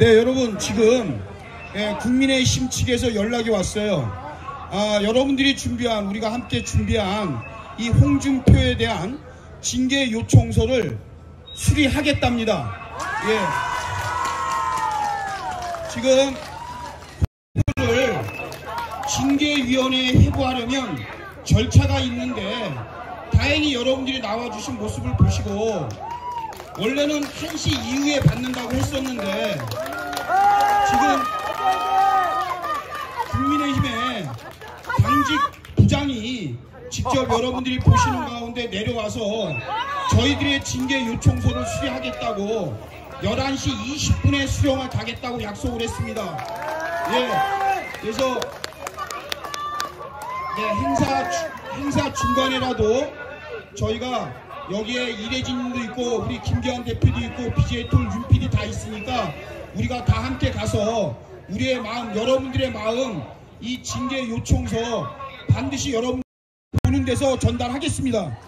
네, 여러분 지금 국민의힘 측에서 연락이 왔어요. 여러분들이 준비한, 우리가 함께 준비한 이 홍준표에 대한 징계 요청서를 수리하겠답니다. 예. 지금 홍준표를 징계위원회에 회부하려면 절차가 있는데, 다행히 여러분들이 나와주신 모습을 보시고 원래는 1시 이후에 받는다고 했었는데, 지금 국민의힘의 당직 부장이 직접 여러분들이 보시는 가운데 내려와서 저희들의 징계 요청서를 수리하겠다고 11시 20분에 수령을 가겠다고 약속을 했습니다. 예, 그래서 행사 중간에라도 저희가 여기에 이래진님도 있고 우리 김기환 대표도 있고 BJ톨 윤PD 다 있으니까 우리가 다 함께 가서 우리의 마음, 여러분들의 마음, 이 징계 요청서 반드시 여러분 보는 데서 전달하겠습니다.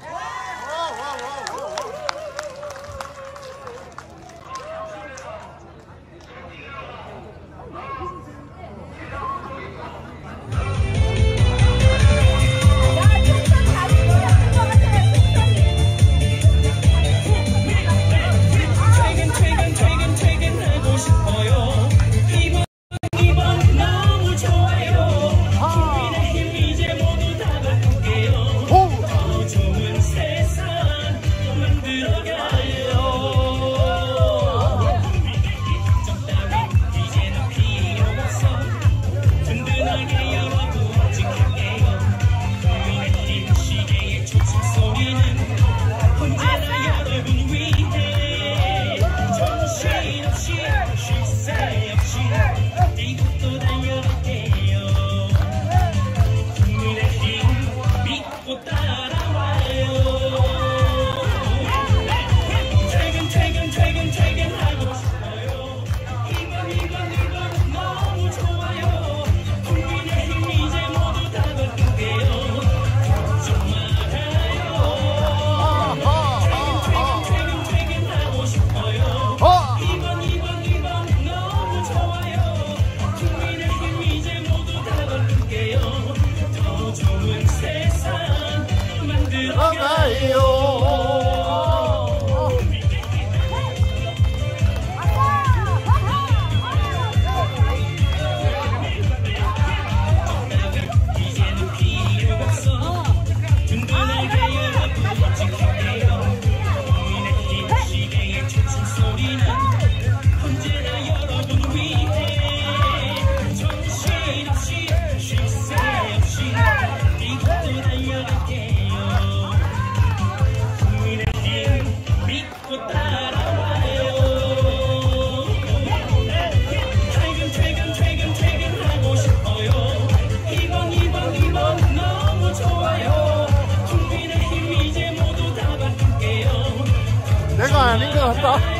내가 아닌 것 같다.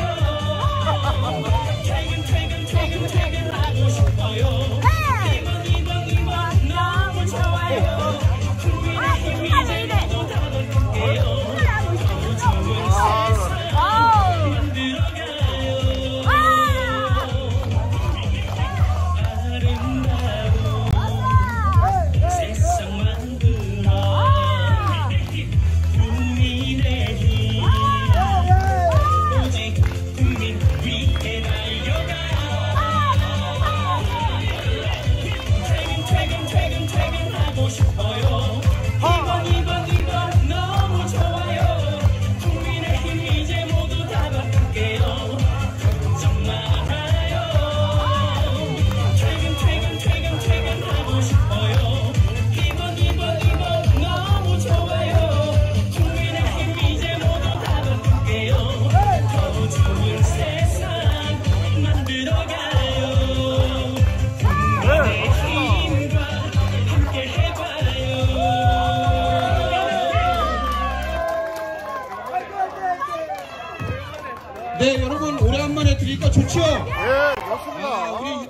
네, 여러분 오래간만에 드리니까 좋죠? 예, 맞습니다. 우리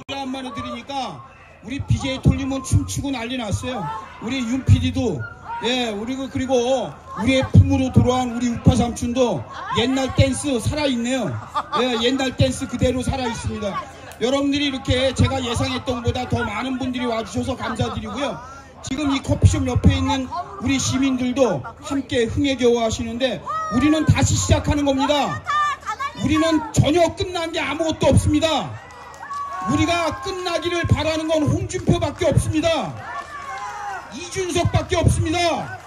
오래간만에 드리니까 우리 BJ톨님은 춤추고 난리 났어요. 우리 윤PD도 예, 그리고 우리의 품으로 돌아온 우리 우파 삼촌도 옛날 댄스 살아있네요. 예, 옛날 댄스 그대로 살아있습니다. 여러분들이 이렇게 제가 예상했던 것보다 더 많은 분들이 와주셔서 감사드리고요. 지금 이 커피숍 옆에 있는 우리 시민들도 함께 흥에 겨워 하시는데 우리는 다시 시작하는 겁니다. 우리는 전혀 끝난 게 아무것도 없습니다. 우리가 끝나기를 바라는 건 홍준표밖에 없습니다. 이준석밖에 없습니다.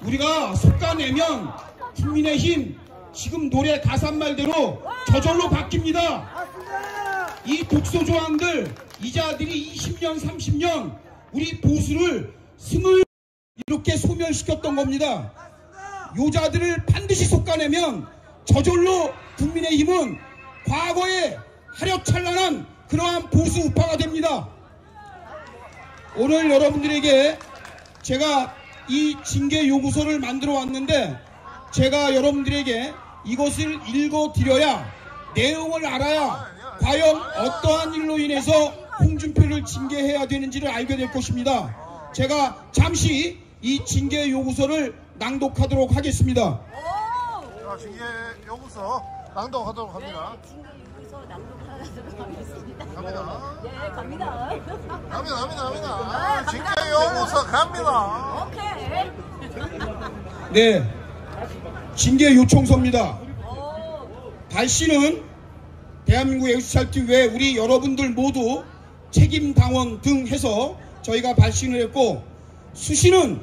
우리가 속가내면 국민의힘 지금 노래 가사말대로 저절로 바뀝니다. 이 독소 조항들 이자들이 20년 30년 우리 보수를 스물 이렇게 소멸시켰던 겁니다. 요자들을 반드시 속가내면 저절로 국민의힘은 과거에 하려찬란한 그러한 보수 우파가 됩니다. 오늘 여러분들에게 제가 이 징계 요구서를 만들어 왔는데 제가 여러분들에게 이것을 읽어드려야 내용을 알아야 과연 어떠한 일로 인해서 홍준표를 징계해야 되는지를 알게 될 것입니다. 제가 잠시 이 징계 요구서를 낭독하도록 하겠습니다. 자, 징계 요구서 낭독하도록 합니다. 네, 징계 요구서 낭독하도록 하겠습니다. 갑니다. 네, 갑니다. 갑니다. 징계 요구서 갑니다. 오케이. 네, 징계 요청서입니다. 발씨는 대한민국 애국살기 외 우리 여러분들 모두 책임당원 등 해서 저희가 발신을 했고, 수시는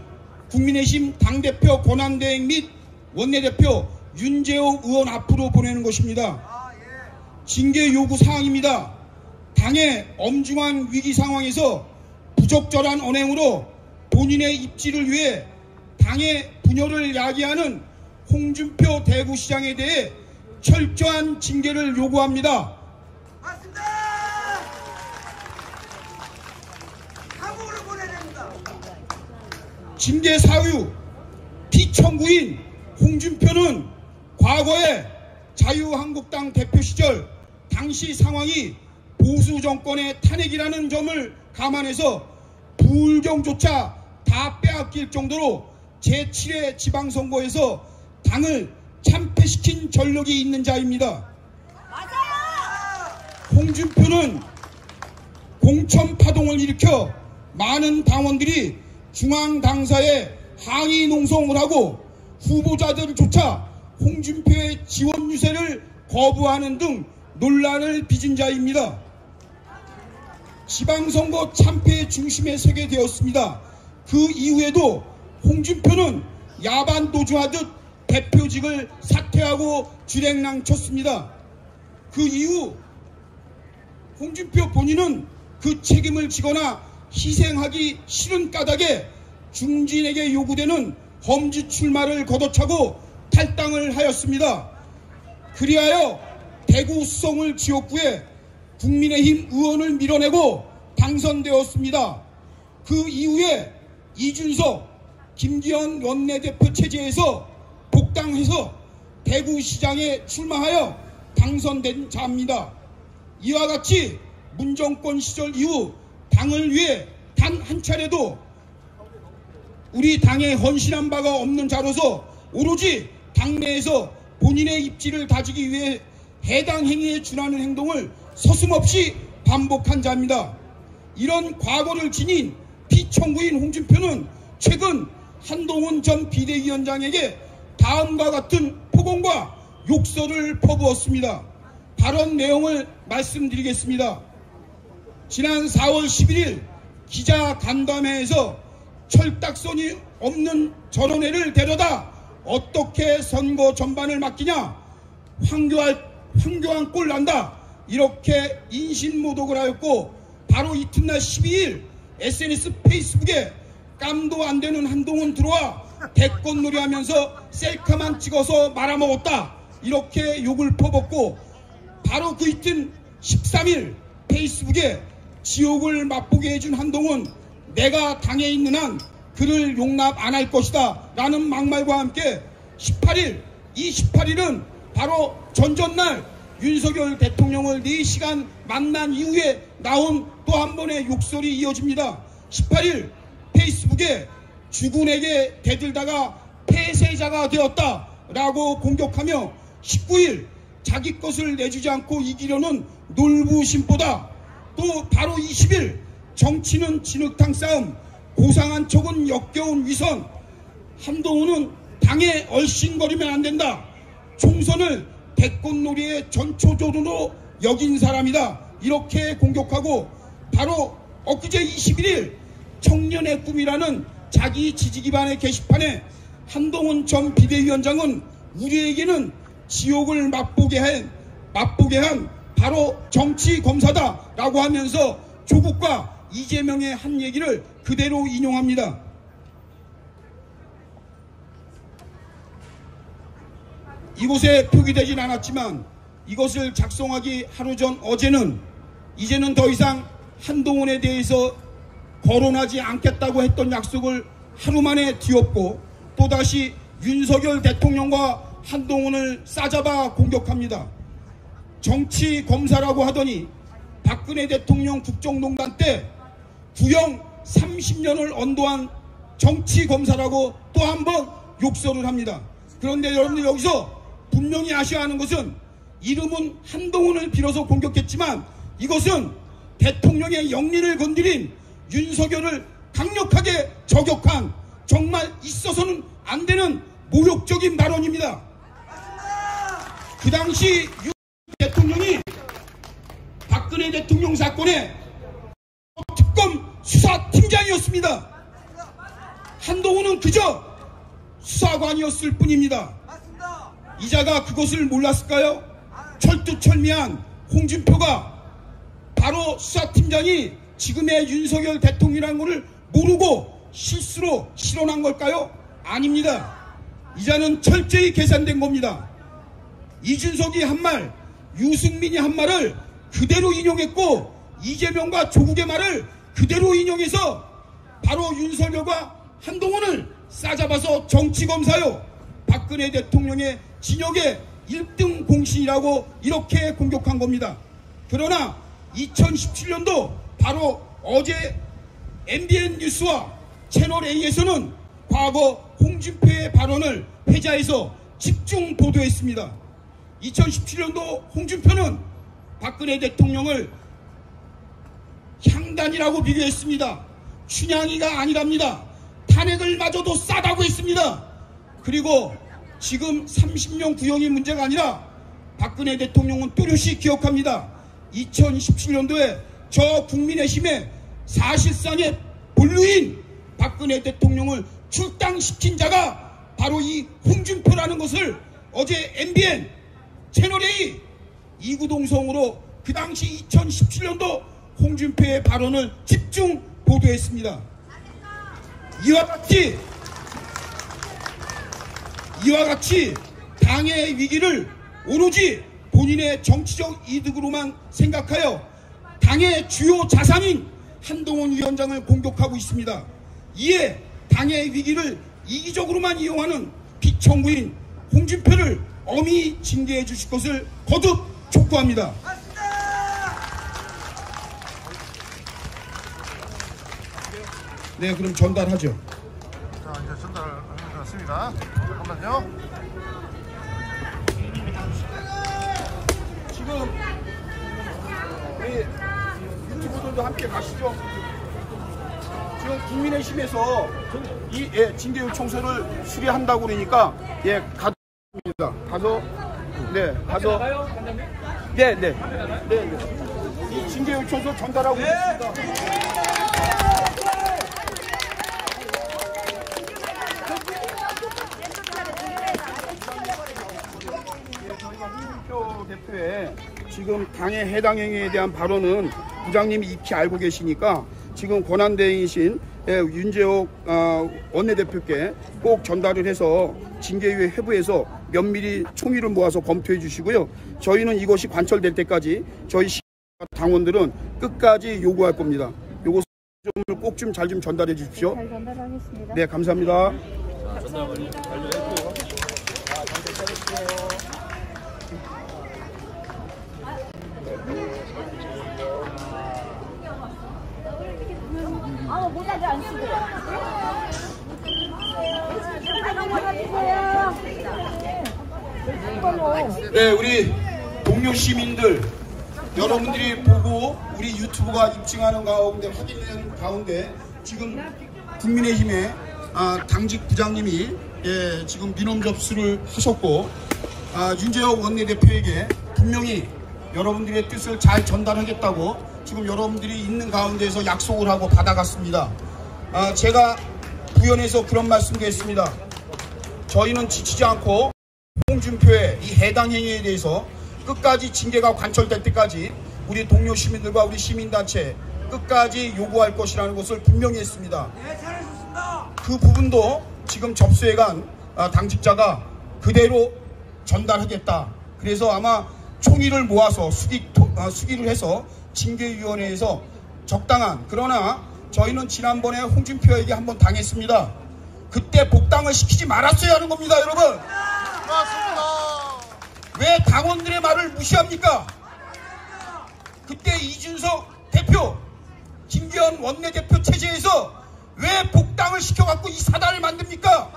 국민의힘 당대표 권한대행 및 원내대표 윤재호 의원 앞으로 보내는 것입니다. 징계 요구 사항입니다. 당의 엄중한 위기 상황에서 부적절한 언행으로 본인의 입지를 위해 당의 분열을 야기하는 홍준표 대구시장에 대해 철저한 징계를 요구합니다. 맞습니다. 감옥으로 보내야 됩니다. 징계 사유 피청구인 홍준표는 과거에 자유한국당 대표 시절 당시 상황이 보수 정권의 탄핵이라는 점을 감안해서 부울경조차 다 빼앗길 정도로 제7회 지방선거에서 당을 참패시킨 전력이 있는 자입니다. 맞아요. 홍준표는 공천파동을 일으켜 많은 당원들이 중앙당사에 항의 농성을 하고 후보자들조차 홍준표의 지원 유세를 거부하는 등 논란을 빚은 자입니다. 지방선거 참패의 중심에 서게 되었습니다. 그 이후에도 홍준표는 야반 도주하듯 대표직을 사퇴하고 주랭랑 쳤습니다. 그 이후 홍준표 본인은 그 책임을 지거나 희생하기 싫은 까닭에 중진에게 요구되는 험지 출마를 걷어차고 탈당을 하였습니다. 그리하여 대구 수성을 지역구에 국민의힘 의원을 밀어내고 당선되었습니다. 그 이후에 이준석, 김기현 원내대표 체제에서 복당해서 대구시장에 출마하여 당선된 자입니다. 이와 같이 문정권 시절 이후 당을 위해 단 한 차례도 우리 당에 헌신한 바가 없는 자로서 오로지 당내에서 본인의 입지를 다지기 위해 해당 행위에 준하는 행동을 서슴없이 반복한 자입니다. 이런 과거를 지닌 피청구인 홍준표는 최근 한동훈 전 비대위원장에게 다음과 같은 폭언과 욕설을 퍼부었습니다. 발언 내용을 말씀드리겠습니다. 지난 4월 11일 기자 간담회에서 철딱선이 없는 저런 애를 데려다 어떻게 선거 전반을 맡기냐, 황교안 꼴 난다, 이렇게 인신모독을 하였고, 바로 이튿날 12일 SNS 페이스북에 깜도 안 되는 한동훈 들어와 대권놀이 하면서 셀카만 찍어서 말아먹었다, 이렇게 욕을 퍼붓고, 바로 그 이튿 13일 페이스북에 지옥을 맛보게 해준 한동훈, 내가 당에 있는 한 그를 용납 안 할 것이다 라는 막말과 함께 18일, 이 18일은 바로 전전날 윤석열 대통령을 4시간 만난 이후에 나온 또 한 번의 욕설이 이어집니다. 18일 페이스북에 주군에게 대들다가 폐쇄자가 되었다라고 공격하며 19일 자기 것을 내주지 않고 이기려는 놀부심보다 또 바로 20일 정치는 진흙탕 싸움, 고상한 척은 역겨운 위선, 한동훈은 당에 얼씬거리면 안 된다, 총선을 대권놀이의 전초조로 여긴 사람이다, 이렇게 공격하고 바로 엊그제 21일 청년의 꿈이라는 자기 지지 기반의 게시판에 한동훈 전 비대위원장은 우리에게는 지옥을 맛보게 한 바로 정치 검사다라고 하면서 조국과 이재명의 한 얘기를 그대로 인용합니다. 이곳에 표기되진 않았지만 이것을 작성하기 하루 전 어제는 이제는 더 이상 한동훈에 대해서 거론하지 않겠다고 했던 약속을 하루 만에 뒤엎고 또다시 윤석열 대통령과 한동훈을 싸잡아 공격합니다. 정치 검사라고 하더니 박근혜 대통령 국정농단 때 구형 30년을 언도한 정치 검사라고 또 한 번 욕설을 합니다. 그런데 여러분들 여기서 분명히 아셔야 하는 것은 이름은 한동훈을 빌어서 공격했지만 이것은 대통령의 영리를 건드린 윤석열을 강력하게 저격한 정말 있어서는 안 되는 모욕적인 발언입니다. 그 당시 윤 대통령이 박근혜 대통령 사건의 특검 수사팀장이었습니다. 한동훈은 그저 수사관이었을 뿐입니다. 이자가 그것을 몰랐을까요? 철두철미한 홍준표가 바로 수사팀장이 지금의 윤석열 대통령이라는 것을 모르고 실수로 실언한 걸까요? 아닙니다. 이자는 철저히 계산된 겁니다. 이준석이 한 말, 유승민이 한 말을 그대로 인용했고 이재명과 조국의 말을 그대로 인용해서 바로 윤석열과 한동훈을 싸잡아서 정치검사요, 박근혜 대통령의 진역의 1등 공신이라고 이렇게 공격한 겁니다. 그러나 2017년도 바로 어제 MBN 뉴스와 채널A에서는 과거 홍준표의 발언을 회자해서 집중 보도했습니다. 2017년도 홍준표는 박근혜 대통령을 향단이라고 비교했습니다. 춘향이가 아니랍니다. 탄핵을 마저도 싸다고 했습니다. 그리고 지금 30년 구형이 문제가 아니라 박근혜 대통령은 또렷이 기억합니다. 2017년도에 저 국민의힘의 사실상의 본류인 박근혜 대통령을 출당시킨 자가 바로 이 홍준표라는 것을 어제 MBN 채널A 이구동성으로 그 당시 2017년도 홍준표의 발언을 집중 보도했습니다. 이와 같이 당의 위기를 오로지 본인의 정치적 이득으로만 생각하여 당의 주요 자산인 한동훈 위원장을 공격하고 있습니다. 이에 당의 위기를 이기적으로만 이용하는 피청구인 홍준표를 엄히 징계해 주실 것을 거듭 촉구합니다. 네, 그럼 전달하죠. 자, 이제 전달하는 것 같습니다. 잠깐만요. 지금 우리 유튜브들도 함께 가시죠. 지금 국민의힘에서 이 징계 요청서를 수리한다고 그러니까 가겠습니다. 가서 네. 이 징계 요청서 전달하고 있습니다. 홍준표 대표의 지금 당의 해당 행위에 대한 발언은 부장님이 익히 알고 계시니까 지금 권한대행이신 윤재옥 원내대표께 꼭 전달을 해서 징계위에 회부해서 면밀히 총의를 모아서 검토해 주시고요. 저희는 이것이 관철될 때까지 저희 당원들은 끝까지 요구할 겁니다. 요거 좀 꼭 좀 잘 좀 전달해 주십시오. 잘 전달하겠습니다. 네, 감사합니다. 아, 못 모자도 안 쓰고. 네, 우리 동료 시민들 여러분들이 보고 우리 유튜브가 입증하는 가운데 확인하는 가운데 지금 국민의힘의 당직 부장님이 지금 민원 접수를 하셨고 윤재혁 원내대표에게 분명히 여러분들의 뜻을 잘 전달하겠다고 지금 여러분들이 있는 가운데에서 약속을 하고 받아갔습니다. 제가 부연해서 그런 말씀도 했습니다. 저희는 지치지 않고 홍준표의 이 해당 행위에 대해서 끝까지 징계가 관철될 때까지 우리 동료 시민들과 우리 시민단체 끝까지 요구할 것이라는 것을 분명히 했습니다. 네, 잘하셨습니다. 그 부분도 지금 접수해간 당직자가 그대로 전달하겠다. 그래서 아마 총의를 모아서 수기를 해서 징계위원회에서 적당한, 그러나 저희는 지난번에 홍준표에게 한번 당했습니다. 그때 복당을 시키지 말았어야 하는 겁니다, 여러분. 맞습니다. 왜 당원들의 말을 무시합니까? 그때 이준석 대표, 김기현 원내대표 체제에서 왜 복당을 시켜갖고 이 사단을 만듭니까?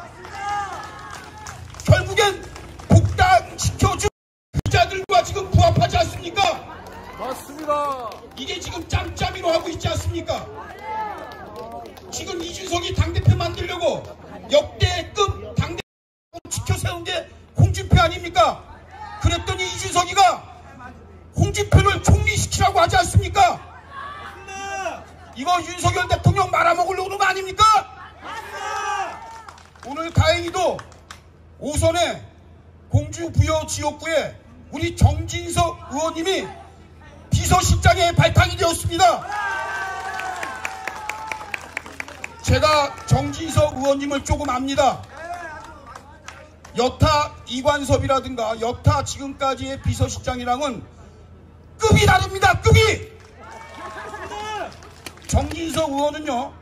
결국엔 복당시켜준 부자들과 지금 부합하지 않습니까? 맞습니다. 이게 지금 짬짬이로 하고 있지 않습니까? 지금 이준석이 당대표 만들려고 역대급 당대표 지켜 세운 게 홍준표 아닙니까? 그랬더니 이준석이가 홍준표를 총리시키라고 하지 않습니까? 이거 윤석열 대통령 말아먹으려고 그런 거 아닙니까? 오늘 다행히도 오선에 공주부여 지역구에 우리 정진석 의원님이 비서실장에 발탁이 되었습니다. 제가 정진석 의원님을 조금 압니다. 여타 이관섭이라든가 여타 지금까지의 비서실장이랑은 급이 다릅니다. 급이! 정진석 의원은요,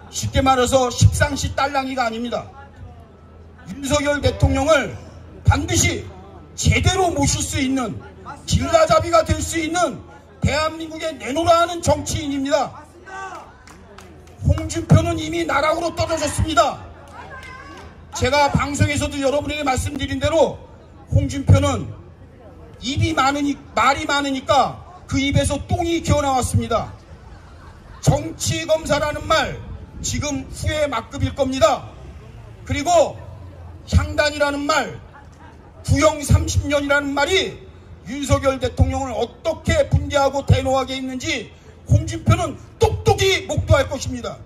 쉽게 말해서 십상시 딸랑이가 아닙니다. 윤석열 대통령을 반드시 제대로 모실 수 있는 길라잡이가 될 수 있는 대한민국에 내놓으라 하는 정치인입니다. 홍준표는 이미 나락으로 떨어졌습니다. 제가 방송에서도 여러분에게 말씀드린 대로 홍준표는 말이 많으니까 그 입에서 똥이 기어나왔습니다. 정치검사라는 말 지금 후에 막급일 겁니다. 그리고 향단이라는 말, 구형 30년이라는 말이 윤석열 대통령을 어떻게 분개하고 대노하게 했는지 홍준표는 똑똑히 목도할 것입니다.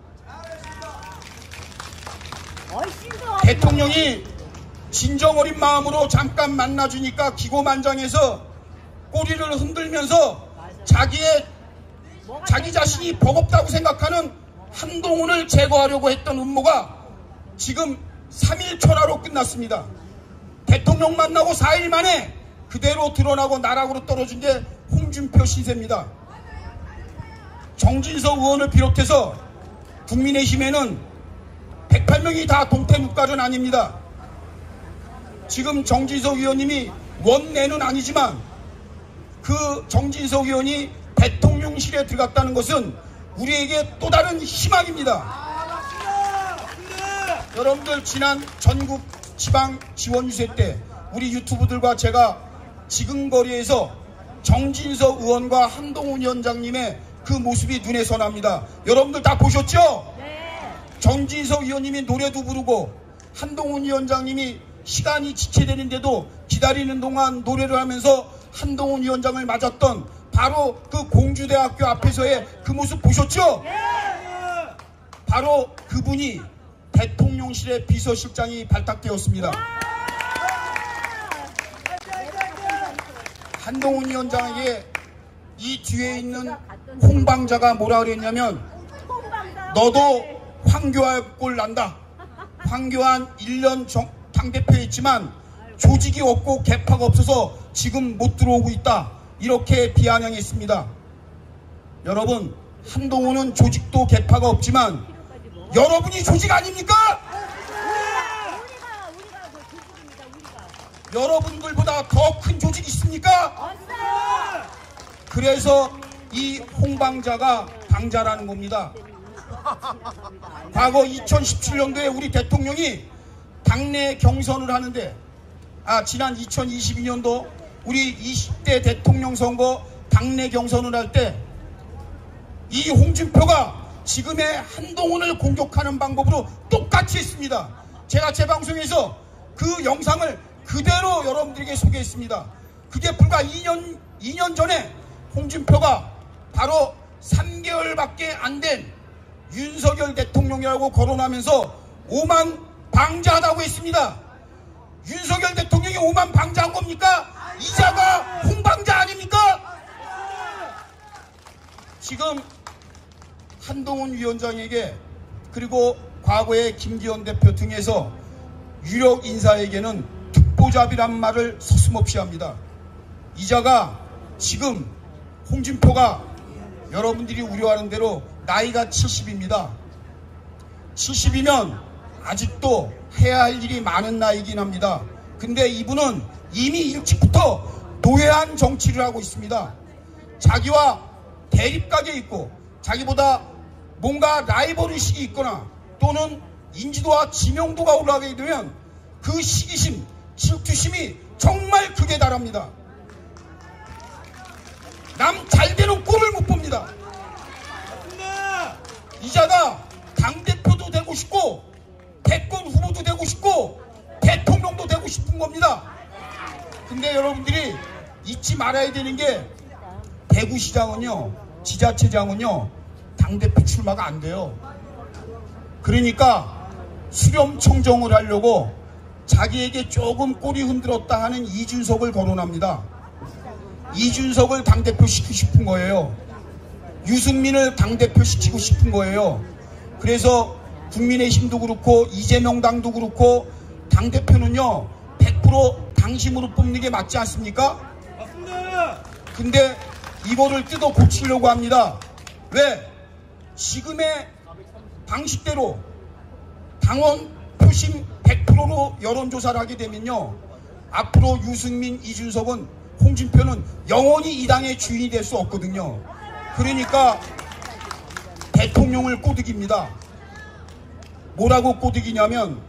대통령이 진정어린 마음으로 잠깐 만나주니까 기고만장해서 꼬리를 흔들면서 자기 자신이 버겁다고 생각하는 한동훈을 제거하려고 했던 음모가 지금 3일 천하로 끝났습니다. 대통령 만나고 4일 만에 그대로 드러나고 나락으로 떨어진 게 홍준표 신세입니다. 정진석 의원을 비롯해서 국민의힘에는 108명이 다 동태묵가전 아닙니다. 지금 정진석 의원님이 원내는 아니지만 그 정진석 의원이 대통령실에 들어갔다는 것은 우리에게 또 다른 희망입니다. 여러분들 지난 전국 지방 지원 유세 때 우리 유튜브들과 제가 지금거리에서 정진석 의원과 한동훈 위원장님의 그 모습이 눈에 선합니다. 여러분들 다 보셨죠? 네. 정진석 의원님이 노래도 부르고 한동훈 위원장님이 시간이 지체되는데도 기다리는 동안 노래를 하면서 한동훈 위원장을 맞았던 바로 그 공주대학교 앞에서의 그 모습 보셨죠? 네. 바로 그분이 대통령실의 비서실장이 발탁되었습니다. 한동훈 위원장에게 이 뒤에 있는 홍방자가 뭐라 그랬냐면 너도 황교안 꼴 난다. 황교안 1년 당대표에 있지만 조직이 없고 개파가 없어서 지금 못 들어오고 있다. 이렇게 비아냥했습니다. 여러분, 한동훈은 조직도 개파가 없지만 여러분이 조직 아닙니까? 여러분들보다 더 큰 조직이 있습니까? 그래서 이 홍방자가 방자라는 겁니다. 과거 2017년도에 우리 대통령이 당내 경선을 하는데 지난 2022년도 우리 20대 대통령 선거 당내 경선을 할 때 이 홍준표가 지금의 한동훈을 공격하는 방법으로 똑같이 했습니다. 제가 제 방송에서 그 영상을 그대로 여러분들에게 소개했습니다. 그게 불과 2년 전에 홍준표가 바로 3개월밖에 안 된 윤석열 대통령이라고 거론하면서 오만 방자하다고 했습니다. 윤석열 대통령이 오만 방자한 겁니까? 이자가 홍방자 아닙니까? 지금 한동훈 위원장에게 그리고 과거의 김기현 대표 등에서 유력 인사에게는 특보잡이란 말을 서슴없이 합니다. 이자가 지금 홍준표가 여러분들이 우려하는 대로 나이가 70입니다. 70이면 아직도 해야 할 일이 많은 나이긴 합니다. 근데 이분은 이미 일찍부터 노예한 정치를 하고 있습니다. 자기와 대립각에 있고 자기보다 뭔가 라이벌의식이 있거나 또는 인지도와 지명도가 올라가게 되면 그 시기심, 질투심이 정말 극에 달합니다. 남 잘되는 꼴을 못 봅니다. 이자가 당대표도 되고 싶고 대권 후보도 되고 싶고 대통령도 되고 싶은 겁니다. 근데 여러분들이 잊지 말아야 되는 게 대구시장은요, 지자체장은요, 당대표 출마가 안 돼요. 그러니까 수렴 청정을 하려고 자기에게 조금 꼬리 흔들었다 하는 이준석을 거론합니다. 이준석을 당대표 시키고 싶은 거예요. 유승민을 당대표 시키고 싶은 거예요. 그래서 국민의힘도 그렇고 이재명당도 그렇고 당대표는요 100% 당심으로 뽑는 게 맞지 않습니까? 맞습니다. 근데 이거를 뜯어 고치려고 합니다. 왜? 지금의 방식대로 당원 표심 100%로 여론조사를 하게 되면요 앞으로 유승민, 이준석은 홍준표는 영원히 이 당의 주인이 될 수 없거든요. 그러니까 대통령을 꼬드깁니다. 뭐라고 꼬드기냐면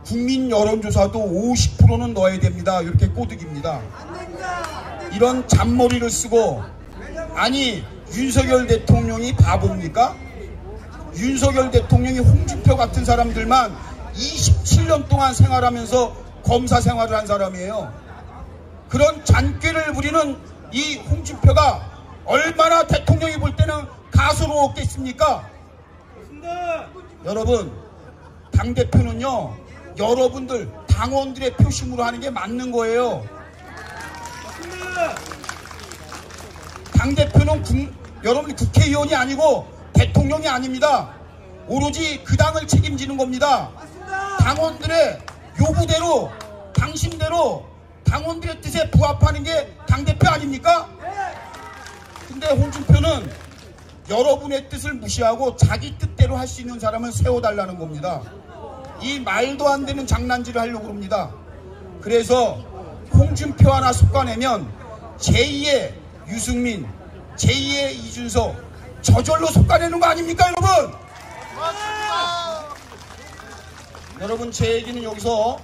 국민 여론조사도 50%는 넣어야 됩니다. 이렇게 꼬드깁니다. 이런 잔머리를 쓰고 아니 윤석열 대통령이 바보입니까? 윤석열 대통령이 홍준표 같은 사람들만 27년 동안 생활하면서 검사 생활을 한 사람이에요. 그런 잔꾀를 부리는 이 홍준표가 얼마나 대통령이 볼 때는 가소로웠겠습니까? 여러분, 당대표는요 여러분들 당원들의 표심으로 하는 게 맞는 거예요. 당대표는 여러분 국회의원이 아니고 대통령이 아닙니다. 오로지 그 당을 책임지는 겁니다. 당원들의 요구대로 당심대로 당원들의 뜻에 부합하는 게 당대표 아닙니까? 근데 홍준표는 여러분의 뜻을 무시하고 자기 뜻대로 할 수 있는 사람을 세워달라는 겁니다. 이 말도 안 되는 장난질을 하려고 합니다. 그래서 홍준표 하나 솎아내면 제2의 유승민, 제2의 이준석 저절로 솎아내는 거 아닙니까 여러분? 맞습니다. 여러분 제 얘기는 여기서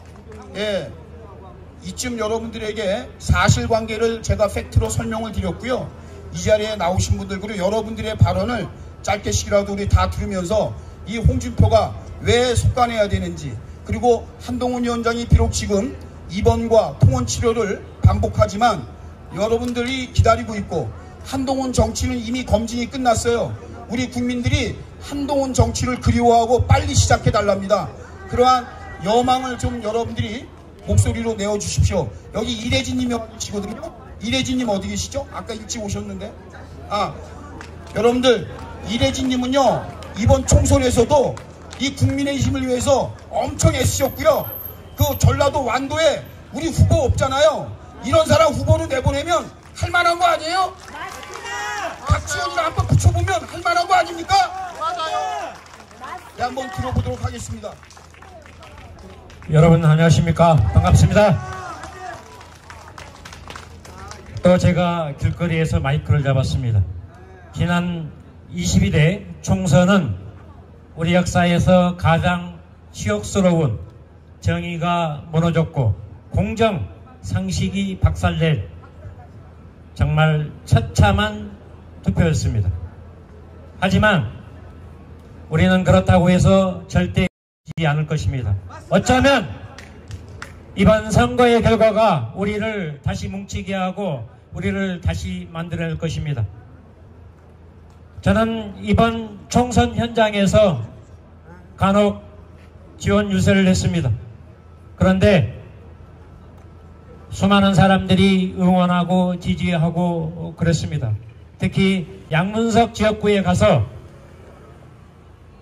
이쯤 여러분들에게 사실관계를 제가 팩트로 설명을 드렸고요. 이 자리에 나오신 분들 그리고 여러분들의 발언을 짧게씩이라도 우리 다 들으면서 이 홍준표가 왜 속아내야 되는지 그리고 한동훈 위원장이 비록 지금 입원과 통원 치료를 반복하지만 여러분들이 기다리고 있고 한동훈 정치는 이미 검증이 끝났어요. 우리 국민들이 한동훈 정치를 그리워하고 빨리 시작해달랍니다. 그러한 여망을 좀 여러분들이 목소리로 내어주십시오. 여기 이래진님이 계시거든요. 이래진님 어디 계시죠? 아까 일찍 오셨는데. 여러분들 이래진님은요 이번 총선에서도 이 국민의힘을 위해서 엄청 애쓰셨고요. 그 전라도 완도에 우리 후보 없잖아요. 이런 사람 후보로 내보내면 할만한 거 아니에요? 맞습니다. 박지원이랑 한번 붙여보면 할만한 거 아닙니까? 맞아요. 네, 한번 들어보도록 하겠습니다. 여러분 안녕하십니까? 반갑습니다. 또 제가 길거리에서 마이크를 잡았습니다. 지난 22대 총선은 우리 역사에서 가장 치욕스러운 정의가 무너졌고 공정, 상식이 박살낼 정말 처참한 투표였습니다. 하지만 우리는 그렇다고 해서 절대 지지 않을 것입니다. 어쩌면 이번 선거의 결과가 우리를 다시 뭉치게 하고 우리를 다시 만들어낼 것입니다. 저는 이번 총선 현장에서 간혹 지원 유세를 했습니다. 그런데 수많은 사람들이 응원하고 지지하고 그랬습니다. 특히 양문석 지역구에 가서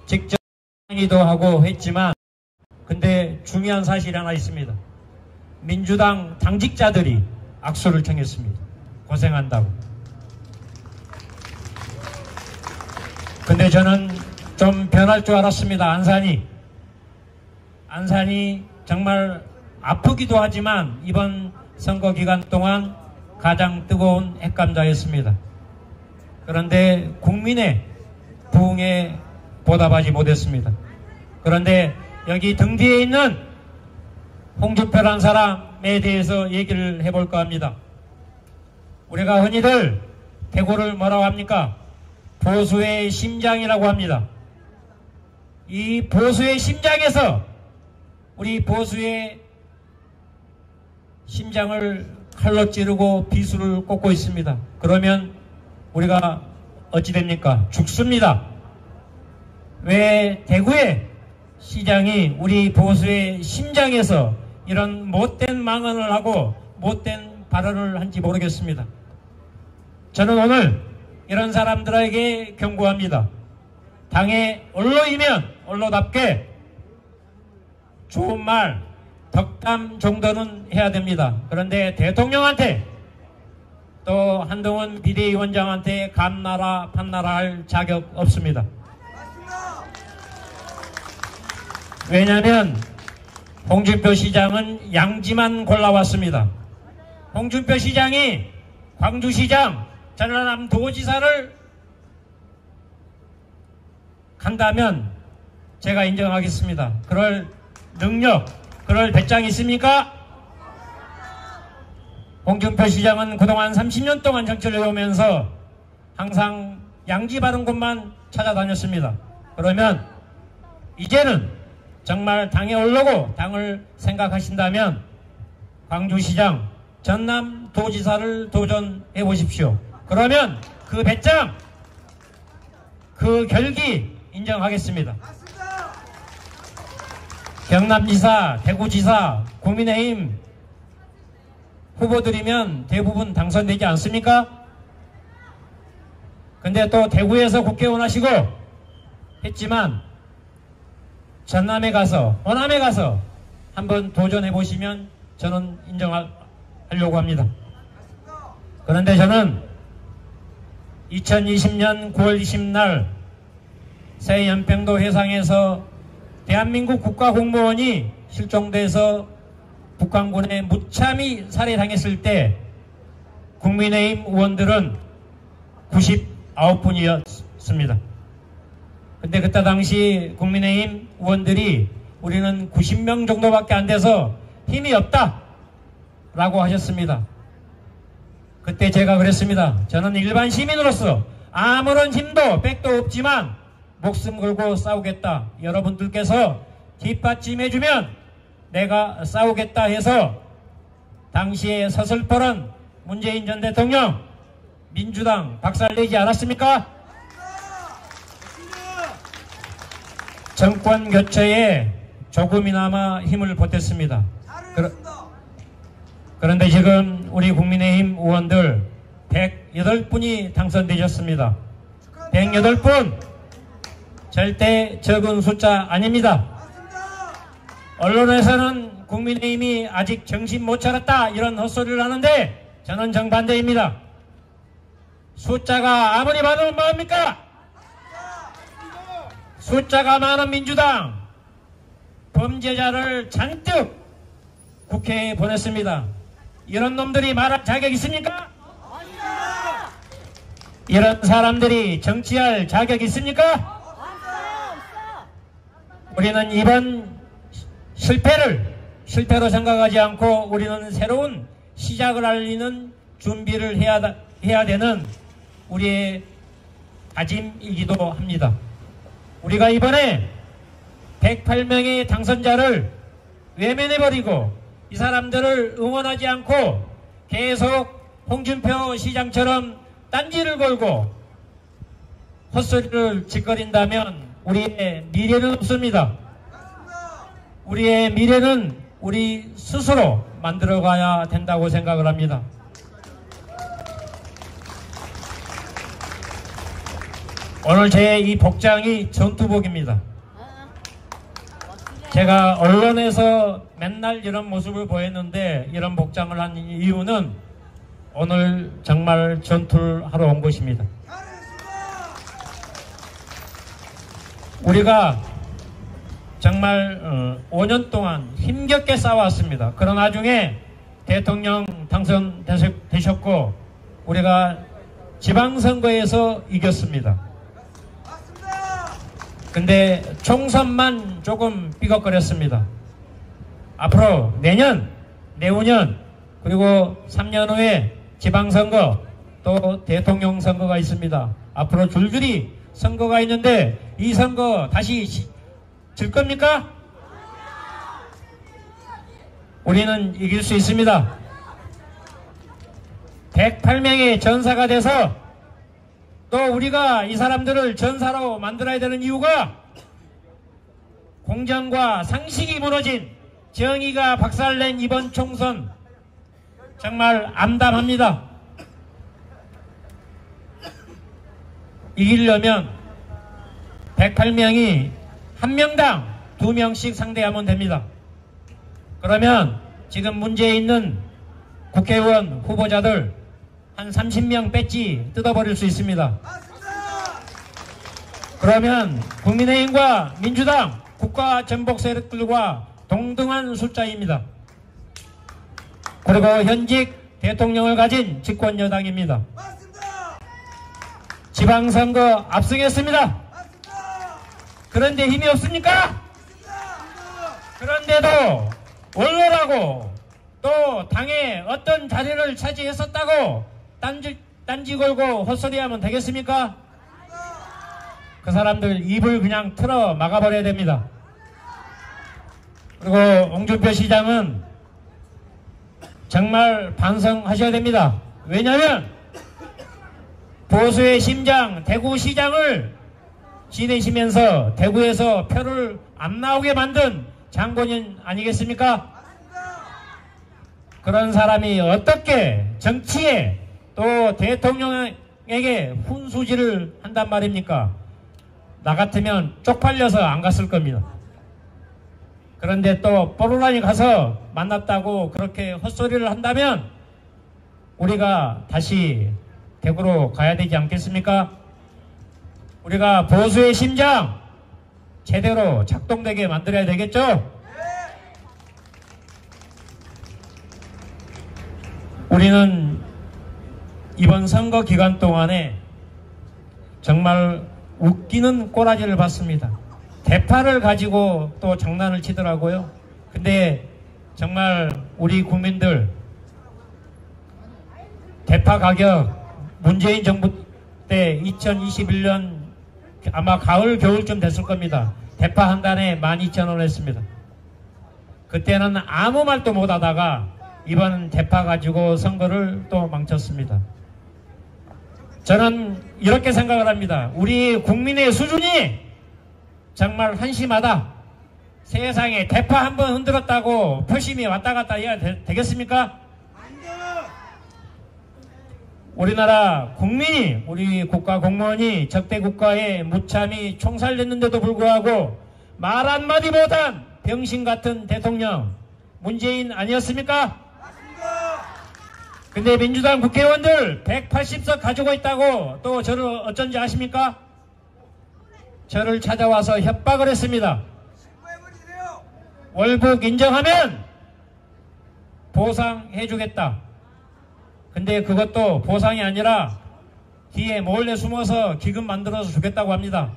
직접 항의도 하고 했지만 근데 중요한 사실이 하나 있습니다. 민주당 당직자들이 악수를 청했습니다. 고생한다고. 근데 저는 좀 변할 줄 알았습니다. 안산이 정말 아프기도 하지만 이번 선거 기간 동안 가장 뜨거운 핵감자였습니다. 그런데 국민의 부흥에 보답하지 못했습니다. 그런데 여기 등 뒤에 있는 홍준표라는 사람에 대해서 얘기를 해볼까 합니다. 우리가 흔히들 대구를 뭐라고 합니까? 보수의 심장이라고 합니다. 이 보수의 심장에서 우리 보수의 심장을 칼로 찌르고 비수를 꽂고 있습니다. 그러면 우리가 어찌 됩니까? 죽습니다. 왜 대구의 시장이 우리 보수의 심장에서 이런 못된 망언을 하고 못된 발언을 한지 모르겠습니다. 저는 오늘 이런 사람들에게 경고합니다. 당의 언로이면 언로답게 좋은 말, 덕담 정도는 해야 됩니다. 그런데 대통령한테 또 한동훈 비대위원장한테 감나라 판나라 할 자격 없습니다. 왜냐하면 홍준표 시장은 양지만 골라왔습니다. 홍준표 시장이 광주시장, 전라남 도지사를 간다면 제가 인정하겠습니다. 그럴 능력, 그럴 배짱이 있습니까? 홍준표 시장은 그동안 30년 동안 정치를 해오면서 항상 양지 바른 곳만 찾아다녔습니다. 그러면 이제는 정말 당에 올르고 당을 생각하신다면 광주시장, 전남도지사를 도전해 보십시오. 그러면 그 배짱, 그 결기 인정하겠습니다. 경남지사, 대구지사, 국민의힘 후보들이면 대부분 당선되지 않습니까? 근데 또 대구에서 국회의원 하시고 했지만 전남에 가서, 호남에 가서 한번 도전해 보시면 저는 인정하려고 합니다. 그런데 저는 2020년 9월 20일 새 연평도 해상에서 대한민국 국가공무원이 실종돼서 북한군에 무참히 살해당했을 때 국민의힘 의원들은 99분이었습니다. 근데 그때 당시 국민의힘 의원들이 우리는 90명 정도밖에 안 돼서 힘이 없다 라고 하셨습니다. 그때 제가 그랬습니다. 저는 일반 시민으로서 아무런 힘도 백도 없지만 목숨 걸고 싸우겠다. 여러분들께서 뒷받침해주면 내가 싸우겠다 해서 당시에 서슬퍼런 문재인 전 대통령 민주당 박살내지 않았습니까? 정권 교체에 조금이나마 힘을 보탰습니다. 그런데 지금 우리 국민의힘 의원들 108분이 당선되셨습니다. 108분 절대 적은 숫자 아닙니다. 언론에서는 국민의힘이 아직 정신 못 차렸다 이런 헛소리를 하는데 저는 정반대입니다. 숫자가 아무리 많으면 뭐합니까? 숫자가 많은 민주당 범죄자를 잔뜩 국회에 보냈습니다. 이런 놈들이 말할 자격 있습니까? 이런 사람들이 정치할 자격이 있습니까? 없어. 우리는 이번 실패로 생각하지 않고 우리는 새로운 시작을 알리는 준비를 해야 되는 우리의 다짐이기도 합니다. 우리가 이번에 108명의 당선자를 외면해버리고 이 사람들을 응원하지 않고 계속 홍준표 시장처럼 딴지를 걸고 헛소리를 짓거린다면 우리의 미래는 없습니다. 우리의 미래는 우리 스스로 만들어가야 된다고 생각을 합니다. 오늘 제 이 복장이 전투복입니다. 제가 언론에서 맨날 이런 모습을 보였는데 이런 복장을 한 이유는 오늘 정말 전투를 하러 온 것입니다. 우리가 정말 5년 동안 힘겹게 싸워왔습니다. 그러나 나중에 대통령 당선되셨고 우리가 지방선거에서 이겼습니다. 근데 총선만 조금 삐걱거렸습니다. 앞으로 내년, 내후년 그리고 3년 후에 지방선거 또 대통령 선거가 있습니다. 앞으로 줄줄이 선거가 있는데 이 선거 다시 질 겁니까? 우리는 이길 수 있습니다. 108명의 전사가 돼서 또 우리가 이 사람들을 전사로 만들어야 되는 이유가 공정과 상식이 무너진 정의가 박살낸 이번 총선 정말 암담합니다. 이기려면 108명이 한 명당 2명씩 상대하면 됩니다. 그러면 지금 문제에 있는 국회의원 후보자들 한 30명 뺐지 뜯어버릴 수 있습니다. 그러면 국민의힘과 민주당, 국가 전복 세력들과 동등한 숫자입니다. 그리고 현직 대통령을 가진 집권 여당입니다. 지방선거 압승했습니다. 그런데 힘이 없습니까? 그런데도 원로라고 또 당에 어떤 자리를 차지했었다고 딴지 걸고 헛소리하면 되겠습니까? 그 사람들 입을 그냥 틀어 막아버려야 됩니다. 그리고 홍준표 시장은 정말 반성하셔야 됩니다. 왜냐하면 보수의 심장 대구시장을 지내시면서 대구에서 표를 안 나오게 만든 장본인 아니겠습니까? 그런 사람이 어떻게 정치에 또 대통령에게 훈수질을 한단 말입니까? 나 같으면 쪽팔려서 안 갔을 겁니다. 그런데 또 뽀로라니 가서 만났다고 그렇게 헛소리를 한다면 우리가 다시 대구로 가야 되지 않겠습니까? 우리가 보수의 심장 제대로 작동되게 만들어야 되겠죠? 우리는 이번 선거 기간 동안에 정말 웃기는 꼬라지를 봤습니다. 대파를 가지고 또 장난을 치더라고요. 근데 정말 우리 국민들 대파 가격 문재인 정부 때 2021년 아마 가을 겨울쯤 됐을 겁니다. 대파 한 단에 12,000원 했습니다. 그때는 아무 말도 못 하다가 이번 대파 가지고 선거를 또 망쳤습니다. 저는 이렇게 생각을 합니다. 우리 국민의 수준이 정말 한심하다. 세상에 대파 한번 흔들었다고 표심이 왔다 갔다 해야 되겠습니까? 우리나라 국민이, 우리 국가 공무원이 적대 국가에 무참히 총살됐는데도 불구하고 말 한마디 못한 병신 같은 대통령 문재인 아니었습니까? 근데 민주당 국회의원들 180석 가지고 있다고 또 저를 어쩐지 아십니까? 저를 찾아와서 협박을 했습니다. 월북 인정하면 보상해주겠다. 근데 그것도 보상이 아니라 뒤에 몰래 숨어서 기금 만들어서 주겠다고 합니다.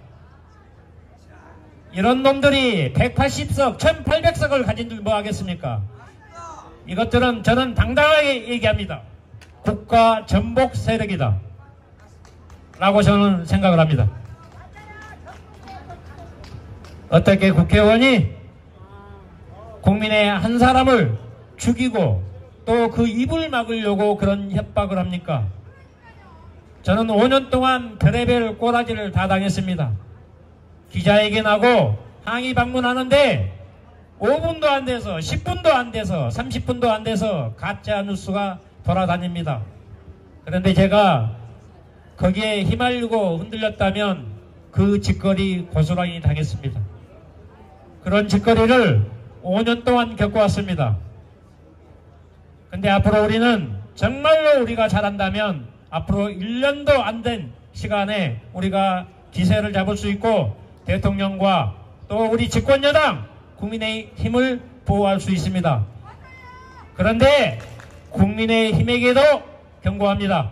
이런 놈들이 180석, 1800석을 가진 줄 뭐 하겠습니까? 이것들은 저는 당당하게 얘기합니다. 국가 전복 세력이다 라고 저는 생각을 합니다. 어떻게 국회의원이 국민의 한 사람을 죽이고 또 그 입을 막으려고 그런 협박을 합니까? 저는 5년 동안 별의별 꼬라지를 다 당했습니다. 기자회견하고 항의 방문하는데 5분도 안 돼서 10분도 안 돼서 30분도 안 돼서 가짜 뉴스가 돌아다닙니다. 그런데 제가 거기에 휘말리고 흔들렸다면 그 짓거리 고스란히 당했습니다. 그런 짓거리를 5년 동안 겪어왔습니다. 근데 앞으로 우리는 정말로 우리가 잘한다면 앞으로 1년도 안 된 시간에 우리가 기세를 잡을 수 있고 대통령과 또 우리 집권여당 국민의힘을 보호할 수 있습니다. 그런데 국민의힘에게도 경고합니다.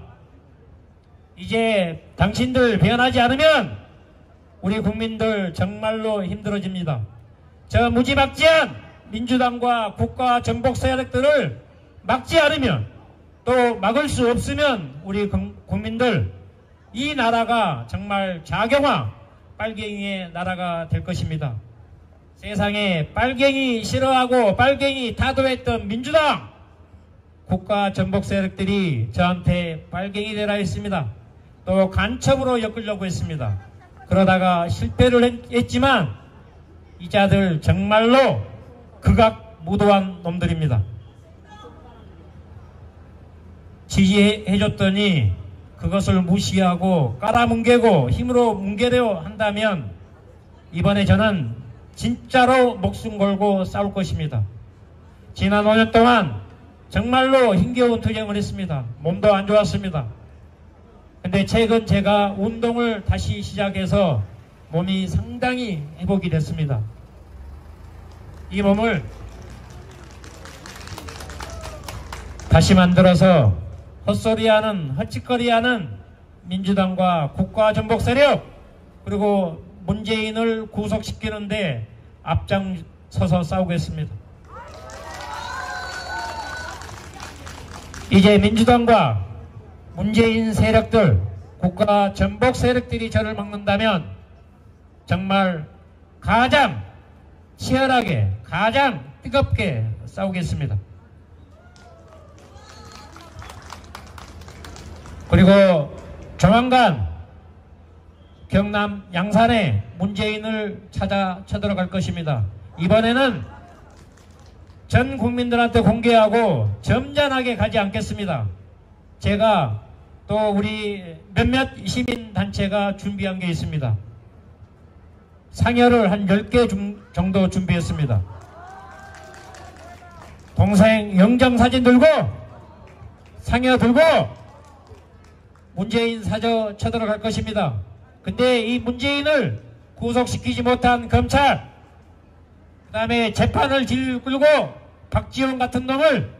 이제 당신들 변하지 않으면 우리 국민들 정말로 힘들어집니다. 저 무지막지한 민주당과 국가 전복 세력들을 막지 않으면 또 막을 수 없으면 우리 국민들 이 나라가 정말 자경화 빨갱이의 나라가 될 것입니다. 세상에 빨갱이 싫어하고 빨갱이 타도했던 민주당 국가 전복 세력들이 저한테 빨갱이 되라 했습니다. 또 간첩으로 엮으려고 했습니다. 그러다가 실패를 했지만 이 자들 정말로 극악무도한 놈들입니다. 지지해줬더니 그것을 무시하고 깔아뭉개고 힘으로 뭉개려 한다면 이번에 저는 진짜로 목숨 걸고 싸울 것입니다. 지난 5년 동안 정말로 힘겨운 투쟁을 했습니다. 몸도 안 좋았습니다. 근데 최근 제가 운동을 다시 시작해서 몸이 상당히 회복이 됐습니다. 이 몸을 다시 만들어서 헛소리하는 헛짓거리하는 민주당과 국가 전복 세력 그리고 문재인을 구속시키는데 앞장서서 싸우겠습니다. 이제 민주당과 문재인 세력들 국가 전복 세력들이 저를 막는다면 정말 가장 치열하게 가장 뜨겁게 싸우겠습니다. 그리고 조만간 경남 양산에 문재인을 찾아 쳐들어갈 것입니다. 이번에는 전 국민들한테 공개하고 점잖하게 가지 않겠습니다. 제가 또 우리 몇몇 시민단체가 준비한 게 있습니다. 상여를 한 10개 정도 준비했습니다. 동생 영정사진 들고 상여 들고 문재인 사저 쳐들어갈 것입니다. 근데 이 문재인을 구속시키지 못한 검찰 그 다음에 재판을 끌고 박지원 같은 놈을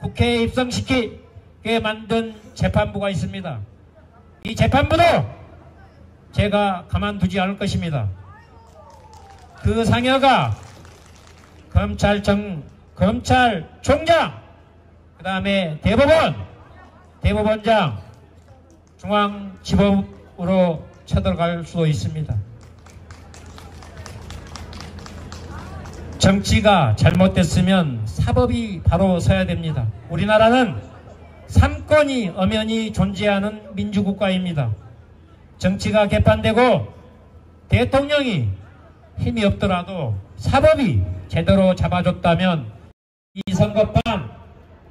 국회에 입성시키게 만든 재판부가 있습니다. 이 재판부도 제가 가만두지 않을 것입니다. 그 상여가 검찰총장 그 다음에 대법원장 중앙지법으로 쳐들어갈 수도 있습니다. 정치가 잘못됐으면 사법이 바로 서야 됩니다. 우리나라는 삼권이 엄연히 존재하는 민주국가입니다. 정치가 개판되고 대통령이 힘이 없더라도 사법이 제대로 잡아줬다면 이 선거판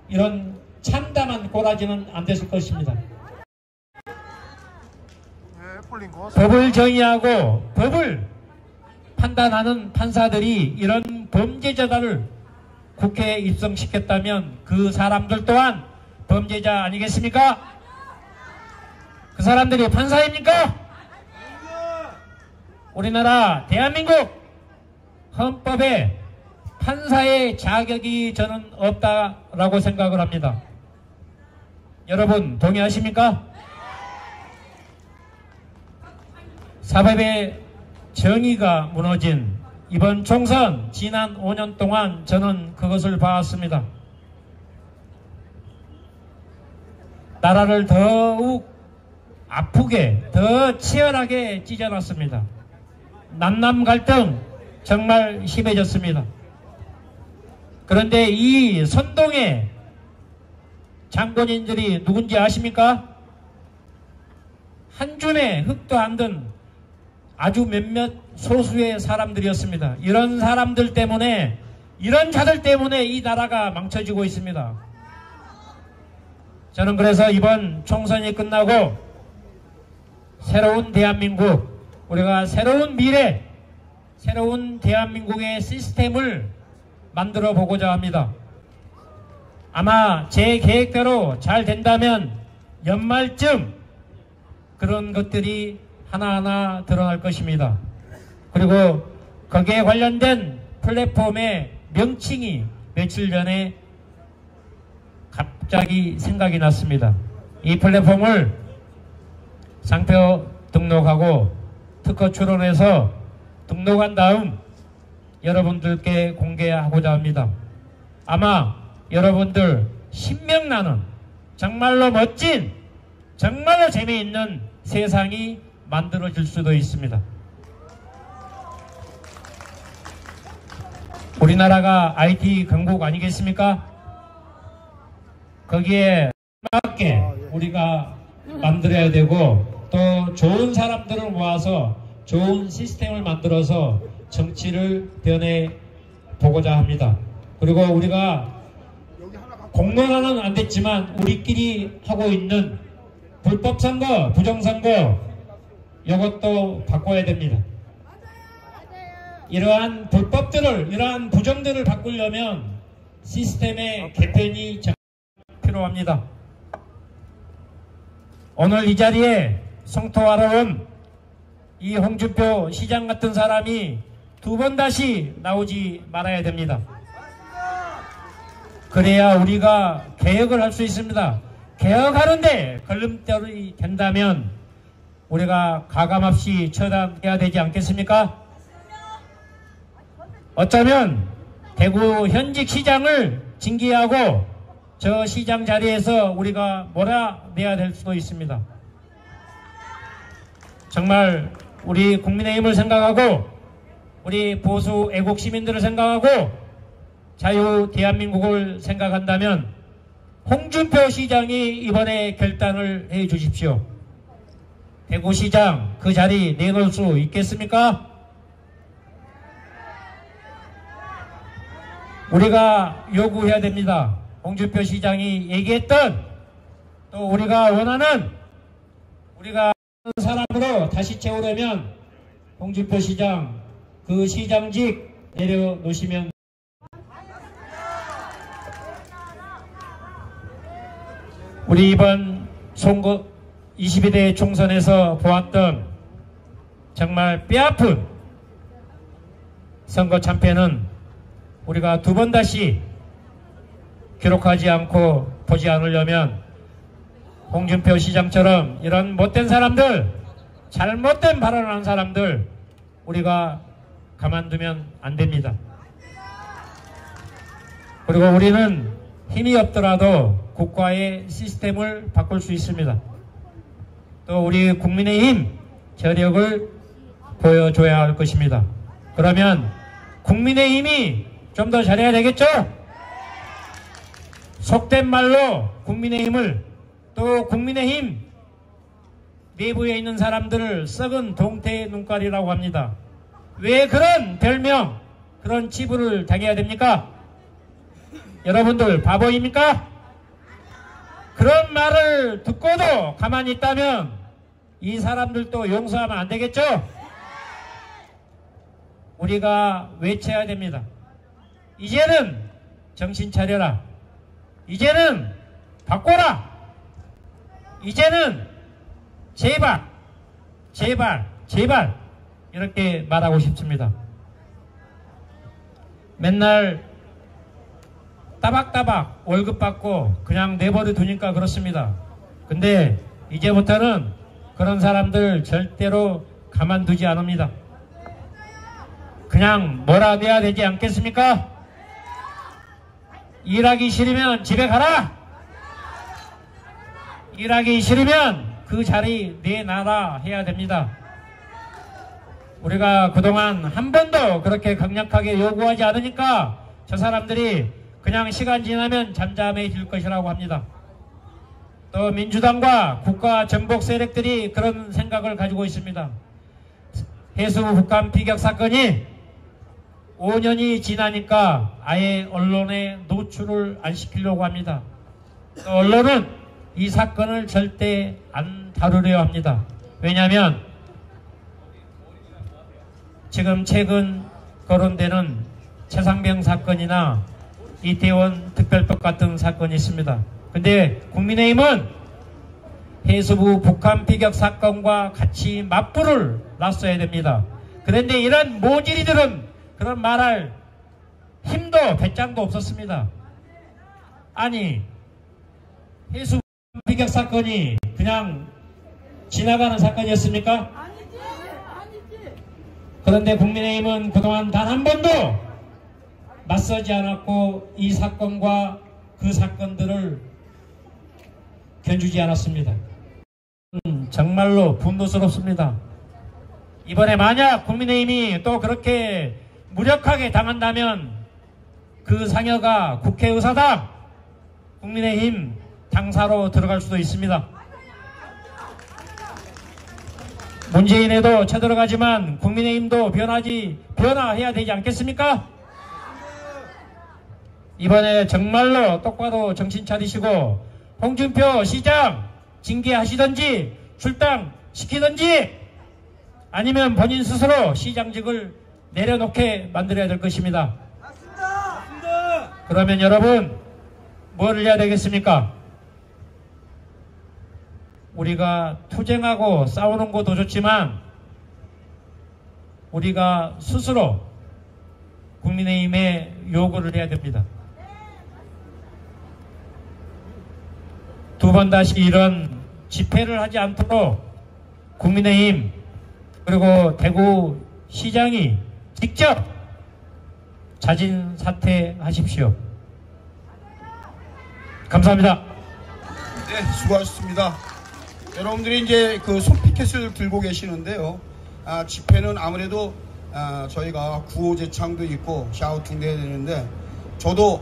이런 참담한 꼬라지는 안 됐을 것입니다. 법을 정의하고 법을 판단하는 판사들이 이런 범죄자들을 국회에 입성시켰다면 그 사람들 또한 범죄자 아니겠습니까? 그 사람들이 판사입니까? 우리나라 대한민국 헌법에 판사의 자격이 저는 없다라고 생각을 합니다. 여러분 동의하십니까? 사법의 정의가 무너진 이번 총선 지난 5년 동안 저는 그것을 봐왔습니다. 나라를 더욱 아프게 더 치열하게 찢어놨습니다. 남남 갈등 정말 심해졌습니다. 그런데 이 선동의 장본인들이 누군지 아십니까? 한 줌의 흙도 안 든 아주 몇몇 소수의 사람들이었습니다. 이런 사람들 때문에, 이런 자들 때문에 이 나라가 망쳐지고 있습니다. 저는 그래서 이번 총선이 끝나고 새로운 대한민국, 우리가 새로운 미래, 새로운 대한민국의 시스템을 만들어 보고자 합니다. 아마 제 계획대로 잘 된다면 연말쯤 그런 것들이 하나하나 드러날 것입니다. 그리고 거기에 관련된 플랫폼의 명칭이 며칠 전에 갑자기 생각이 났습니다. 이 플랫폼을 상표 등록하고 특허 출원해서 등록한 다음 여러분들께 공개하고자 합니다. 아마 여러분들 신명나는 정말로 멋진, 정말로 재미있는 세상이 만들어질 수도 있습니다. 우리나라가 IT 강국 아니겠습니까? 거기에 맞게 우리가 만들어야 되고 또 좋은 사람들을 모아서 좋은 시스템을 만들어서 정치를 변해 보고자 합니다. 그리고 우리가 공론화는 안 됐지만 우리끼리 하고 있는 불법 선거, 부정선거 이것도 바꿔야 됩니다. 이러한 불법들을, 이러한 부정들을 바꾸려면 시스템의 개편이 필요합니다. 오늘 이 자리에 성토하러 온 이 홍준표 시장 같은 사람이 두 번 다시 나오지 말아야 됩니다. 그래야 우리가 개혁을 할 수 있습니다. 개혁하는데 걸림돌이 된다면 우리가 가감없이 처단해야 되지 않겠습니까? 어쩌면 대구 현직 시장을 징계하고 저 시장 자리에서 우리가 몰아내야 될 수도 있습니다. 정말 우리 국민의힘을 생각하고 우리 보수 애국 시민들을 생각하고 자유 대한민국을 생각한다면 홍준표 시장이 이번에 결단을 해 주십시오. 대구시장 그 자리 내놓을 수 있겠습니까? 우리가 요구해야 됩니다. 홍준표 시장이 얘기했던 또 우리가 원하는 우리가 사람으로 다시 채우려면 홍준표 시장 그 시장직 내려놓으시면 우리 이번 선거 22대 총선에서 보았던 정말 뼈아픈 선거 참패는 우리가 두 번 다시 기록하지 않고 보지 않으려면 홍준표 시장처럼 이런 못된 사람들, 잘못된 발언을 한 사람들 우리가 가만두면 안 됩니다. 그리고 우리는 힘이 없더라도 국가의 시스템을 바꿀 수 있습니다. 또 우리 국민의힘 저력을 보여줘야 할 것입니다. 그러면 국민의힘이 좀 더 잘해야 되겠죠? 속된 말로 국민의힘을 또 국민의힘 내부에 있는 사람들을 썩은 동태의 눈깔이라고 합니다. 왜 그런 별명, 그런 치부를 당해야 됩니까? 여러분들 바보입니까? 그런 말을 듣고도 가만히 있다면 이 사람들도 용서하면 안 되겠죠? 우리가 외쳐야 됩니다. 이제는 정신 차려라. 이제는 바꿔라. 이제는 제발, 제발, 제발 이렇게 말하고 싶습니다. 맨날 따박따박 월급 받고 그냥 내버려 두니까 그렇습니다. 근데 이제부터는 그런 사람들 절대로 가만두지 않습니다. 그냥 몰아내야 되지 않겠습니까? 일하기 싫으면 집에 가라! 일하기 싫으면 그 자리 내놔라 해야 됩니다. 우리가 그동안 한 번도 그렇게 강력하게 요구하지 않으니까 저 사람들이 그냥 시간 지나면 잠잠해질 것이라고 합니다. 또 민주당과 국가 전복 세력들이 그런 생각을 가지고 있습니다. 해수부 북한 피격 사건이 5년이 지나니까 아예 언론에 노출을 안 시키려고 합니다. 또 언론은 이 사건을 절대 안 다루려 합니다. 왜냐하면 지금 최근 거론되는 최상병 사건이나 이태원 특별법 같은 사건이 있습니다. 근데 국민의힘은 해수부 북한 피격 사건과 같이 맞불을 놨어야 됩니다. 그런데 이런 모질이들은 그런 말할 힘도 배짱도 없었습니다. 아니, 해수부 피격 사건이 그냥 지나가는 사건이었습니까? 아니지. 그런데 국민의힘은 그동안 단 한 번도 맞서지 않았고 이 사건과 그 사건들을 견주지 않았습니다. 정말로 분노스럽습니다. 이번에 만약 국민의힘이 또 그렇게 무력하게 당한다면 그 상여가 국회의사당 국민의힘 당사로 들어갈 수도 있습니다. 문재인에도 쳐들어가지만 국민의힘도 변화해야 되지 않겠습니까? 이번에 정말로 똑바로 정신 차리시고 홍준표 시장 징계하시든지 출당시키든지 아니면 본인 스스로 시장직을 내려놓게 만들어야 될 것입니다. 그러면 여러분 뭘 해야 되겠습니까? 우리가 투쟁하고 싸우는 것도 좋지만 우리가 스스로 국민의힘에 요구를 해야 됩니다. 두 번 다시 이런 집회를 하지 않도록 국민의힘 그리고 대구 시장이 직접 자진 사퇴하십시오. 감사합니다. 네, 수고하셨습니다. 여러분들이 이제 그 손피켓을 들고 계시는데요. 집회는 아무래도 저희가 구호제창도 있고 샤우팅도 해야 되는데 저도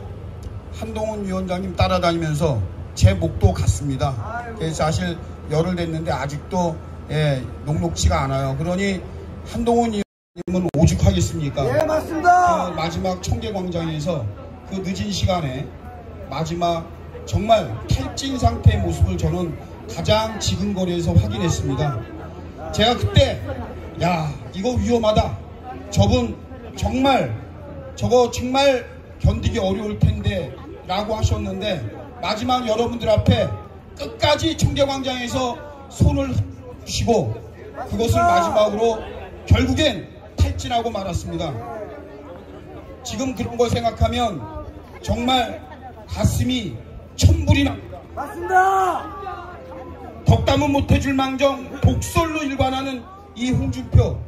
한동훈 위원장님 따라다니면서 제 목도 갔습니다. 그래서 사실 열흘 됐는데 아직도 녹록치가 않아요. 그러니 한동훈 위원장님은 오죽하겠습니까? 예, 맞습니다. 그 마지막 청계광장에서 그 늦은 시간에 마지막 정말 탈진 상태의 모습을 저는 가장 지근거리에서 확인했습니다. 제가 그때 야 이거 위험하다. 저거 정말 견디기 어려울 텐데 라고 하셨는데 마지막 여러분들 앞에 끝까지 청계광장에서 손을 주시고 그것을 마지막으로 결국엔 탈진하고 말았습니다. 지금 그런 거 생각하면 정말 가슴이 천불이 납니다. 맞습니다. 덕담은 못해줄 망정 독설로 일관하는 이 홍준표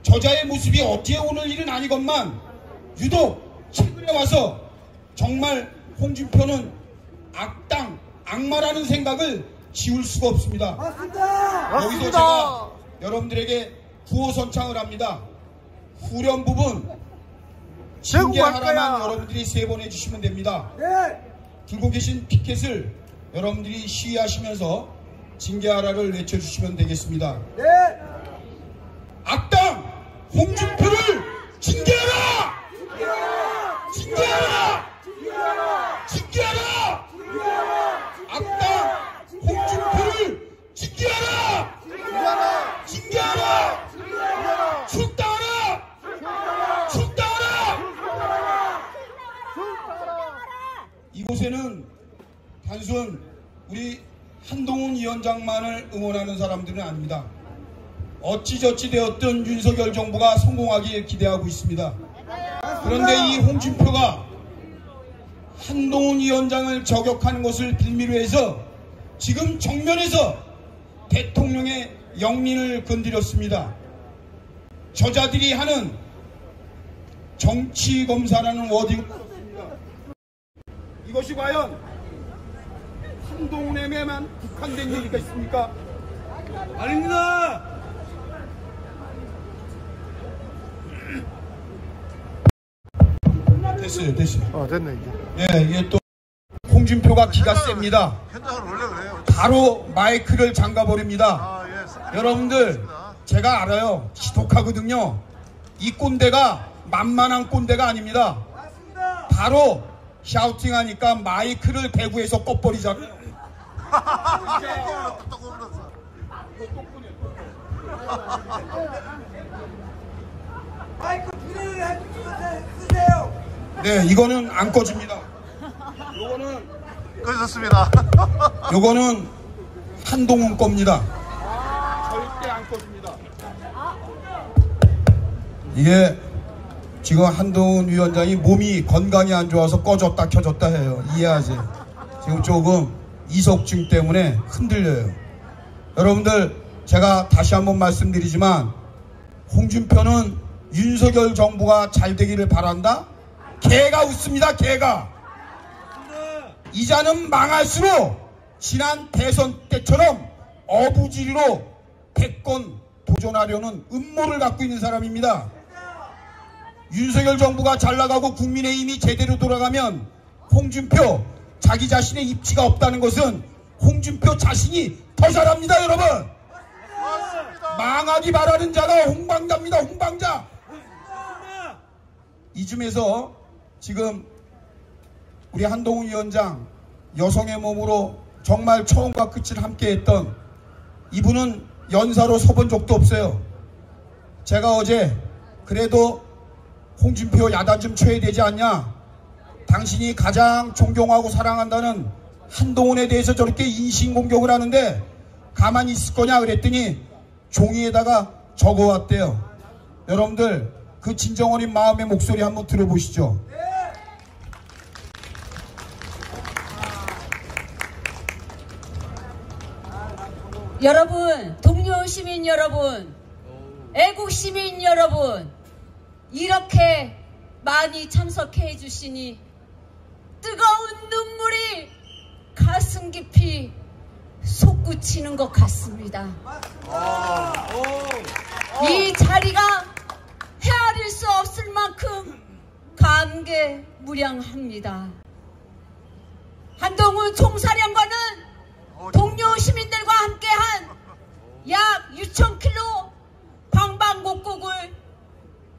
저자의 모습이 어찌에 오늘 일은 아니건만 유독 최근에 와서 정말 홍준표는 악당 악마라는 생각을 지울 수가 없습니다. 맞습니다. 여기서 제가 여러분들에게 구호선창을 합니다. 후렴 부분 징계하라만 여러분들이 3번 해주시면 됩니다. 네. 들고 계신 피켓을 여러분들이 시위하시면서 징계하라를 외쳐주시면 되겠습니다. 네. 악당 홍준표를 징계하라! 징계하라! 징계하라! 악당 홍준표를 징계하라! 징계하라! 출당하라! 출당하라! 이곳에는 단순 우리 한동훈 위원장만을 응원하는 사람들은 아닙니다. 어찌저찌 되었든 윤석열 정부가 성공하길 기대하고 있습니다. 그런데 이 홍준표가 한동훈 위원장을 저격하는 것을 빌미로 해서 지금 정면에서 대통령의 영린을 건드렸습니다. 저자들이 하는 정치 검사라는 워딩을 썼습니다. 이것이 과연 한동훈에게만 국한된 얘기가 있습니까? 아닙니다. 됐어요. 됐네 이제. 예, 이게 또 홍준표가 기가 셉니다. 현장은 원래 그래요. 바로 마이크를 잠가버립니다. 예. 스크린 여러분들, 있습니다. 제가 알아요. 지독하거든요. 이 꼰대가 만만한 꼰대가 아닙니다. 바로 샤우팅하니까 마이크를 대구에서 꺼버리잖아요. 또 꺼버렸어. 마이크 비례를 해주세요. 네, 이거는 안 꺼집니다. 요거는 꺼졌습니다. 한동훈 겁니다. 절대 안 꺼집니다. 이게 지금 한동훈 위원장이 몸이 건강이 안 좋아서 꺼졌다 켜졌다 해요. 이해하지? 지금 조금 이석증 때문에 흔들려요. 여러분들, 제가 다시 한번 말씀드리지만 홍준표는 윤석열 정부가 잘 되기를 바란다? 개가 웃습니다. 개가. 이자는 망할수록 지난 대선 때처럼 어부지리로 대권 도전하려는 음모를 갖고 있는 사람입니다. 윤석열 정부가 잘 나가고 국민의힘이 제대로 돌아가면 홍준표 자기 자신의 입지가 없다는 것은 홍준표 자신이 더 잘합니다. 여러분, 망하기 바라는 자가 홍방자입니다. 홍방자. 이쯤에서 지금 우리 한동훈 위원장 여성의 몸으로 정말 처음과 끝을 함께했던 이분은 연사로 서본 적도 없어요. 제가 어제 그래도 홍준표 야단 좀 쳐야 되지 않냐, 당신이 가장 존경하고 사랑한다는 한동훈에 대해서 저렇게 인신공격을 하는데 가만히 있을 거냐 그랬더니 종이에다가 적어왔대요. 여러분들, 그 진정 어린 마음의 목소리 한번 들어보시죠. 여러분, 동료 시민 여러분, 애국 시민 여러분, 이렇게 많이 참석해 주시니 뜨거운 눈물이 가슴 깊이 솟구치는 것 같습니다. 이 자리가 헤아릴 수 없을 만큼 감개무량합니다. 한동훈 총사령관은 동료 시민들과 함께한 약 6,000km 방방곡곡을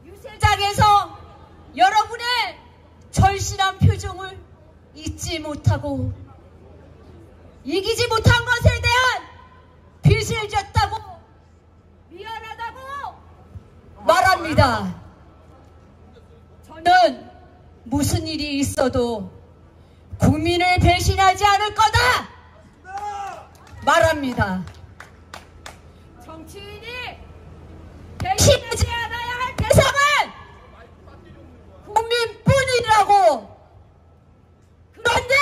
유세장에서 여러분의 절실한 표정을 잊지 못하고 이기지 못한 것에 대한 빚을 졌다고 미안하다고 말합니다. 저는 무슨 일이 있어도 국민을 배신하지 않을 거다 말합니다. 정치인이 배신하지 않아야 할 대상은 국민뿐이라고. 그런데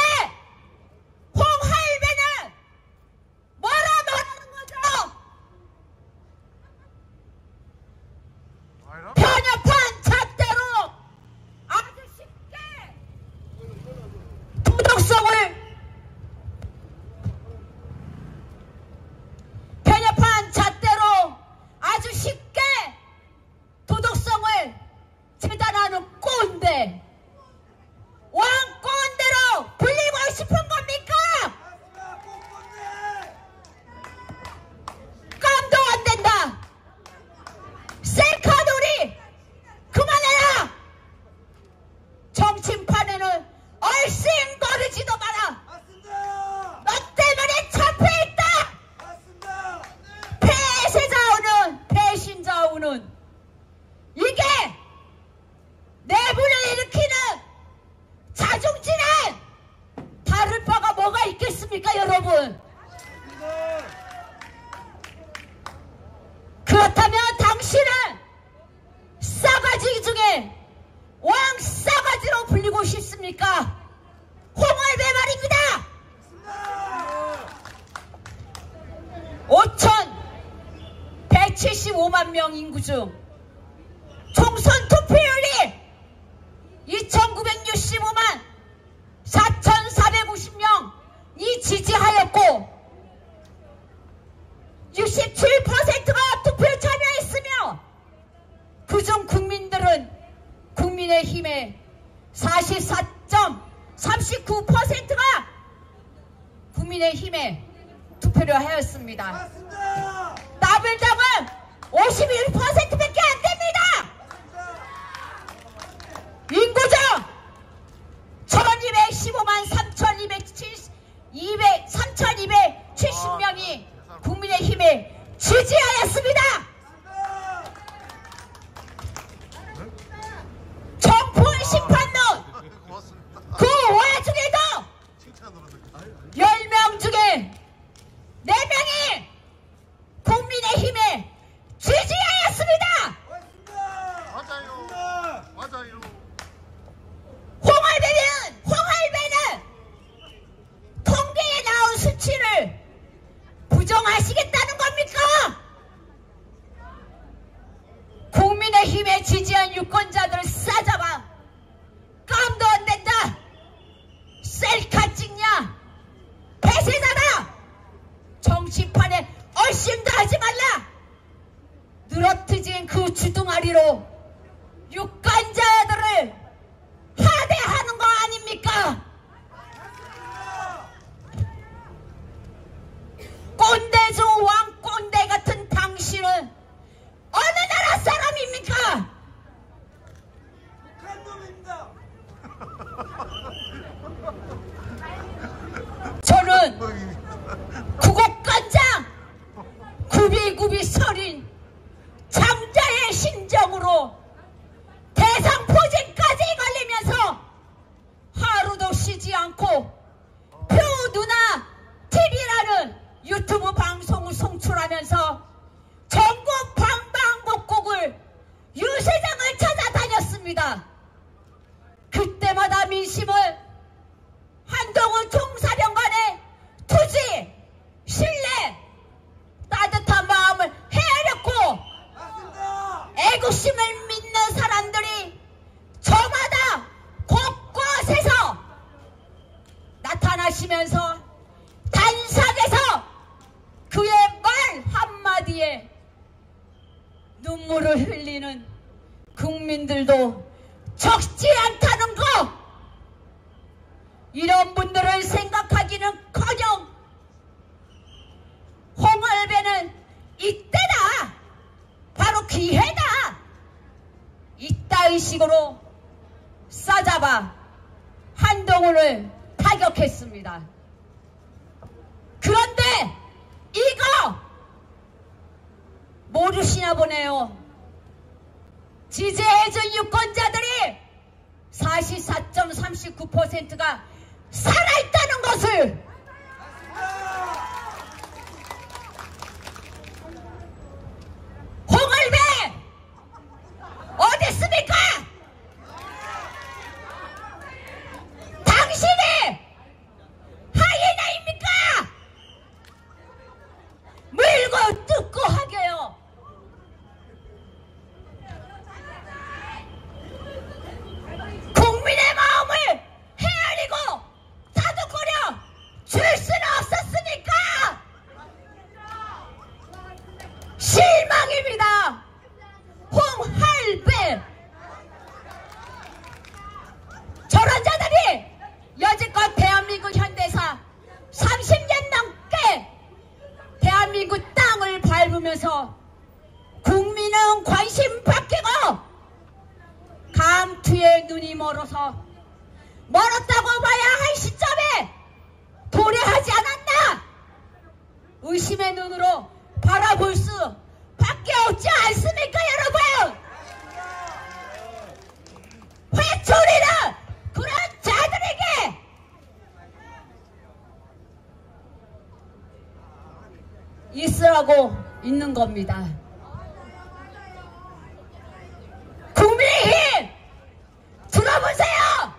홍할배는 뭐라 말하는 거죠? 편협한 잣대로 아주 쉽게 도덕성을 아주 쉽게 도덕성을 재단하는 꼰대, 왕꼰대로 불리고 싶은 겁니까? 깜도 안 된다. 셀카놀이 그만해라. 정치판에는 얼씬거리지도 마라. 너 때문에 잡혀있다. 배신자우는 이게 내분을 일으키는 자중지는 다를 바가 뭐가 있겠습니까, 여러분? 그렇다면 당신은 싸가지 중에 왕 싸가지로 불리고 싶습니까? 홍할배 말입니다. 5,175만 명 인구 중 국민의힘의 44.39%가 국민의힘에 투표를 하였습니다. 맞습니다. 더블당은 51%밖에 안 됩니다. 인구정 1215만 3270명이 국민의힘에 지지하였습니다. 정포 심판론 고맙습니다. 그 와중에도 칭찬으로 10명 중에 4명이 국민의힘에 지지하였습니다. 맞아요. 맞아요. 홍할배는 통계에 나온 수치를 부정하시겠다는 겁니까? 국민의힘에 지지한 유권자들을 싸잡아 깜도 안 된다. 셀카 찍냐? 배세자다. 정치판에 얼씬도 하지 말라. 늘어뜨진 그 주둥아리로 유권자들을 하대하는 거 아닙니까? 꼰대 중 왕꼰대 같은 당신은 어느 나라 사람입니까? 북한놈입니다. 저는 구곡간장 구비구비 서린 장자의 심정으로 대상포진까지 걸리면서 하루도 쉬지 않고 표누나 TV라는 유튜브 방송을 송출하면서 전국 방방곡곡을 유세장을 찾아다녔습니다. 그때마다 민심을 한동훈 총사령관의 투지, 신뢰, 따뜻한 마음을 헤아렸고 맞습니다. 애국심을 믿는 사람들이 저마다 곳곳에서 나타나시면서 단상에서 그의 말 한마디에 눈물을 흘리는 국민들도 적지 않다는 거. 이런 분들을 생각하기는커녕 홍할배는 이때다, 바로 기회다, 이따위 식으로 싸잡아 한동훈을 타격했습니다. 그런데 이거 모르시나 보네요. 지지해준 유권자들이 44.39%가 살아있다는 것을. 홍할배 어디 있습니까? 당신이 하이에나입니까? 물고 뜯고 하게요. 국민의 마음을 헤아리고 다독거려 줄 수는 없었으니까 실망입니다. 홍할배. 저런 자들이 여지껏 대한민국 현대사 30년 넘게 대한민국 땅을 밟으면서 국민은 관심 바뀌고 감투에 눈이 멀어서 멀었다고 봐야 할 시점에 도래하지 않았나? 의심의 눈으로 바라볼 수 밖에 없지 않습니까, 여러분? 회초리는 그런 자들에게 있으라고 있는 겁니다. 국민의힘 들어보세요.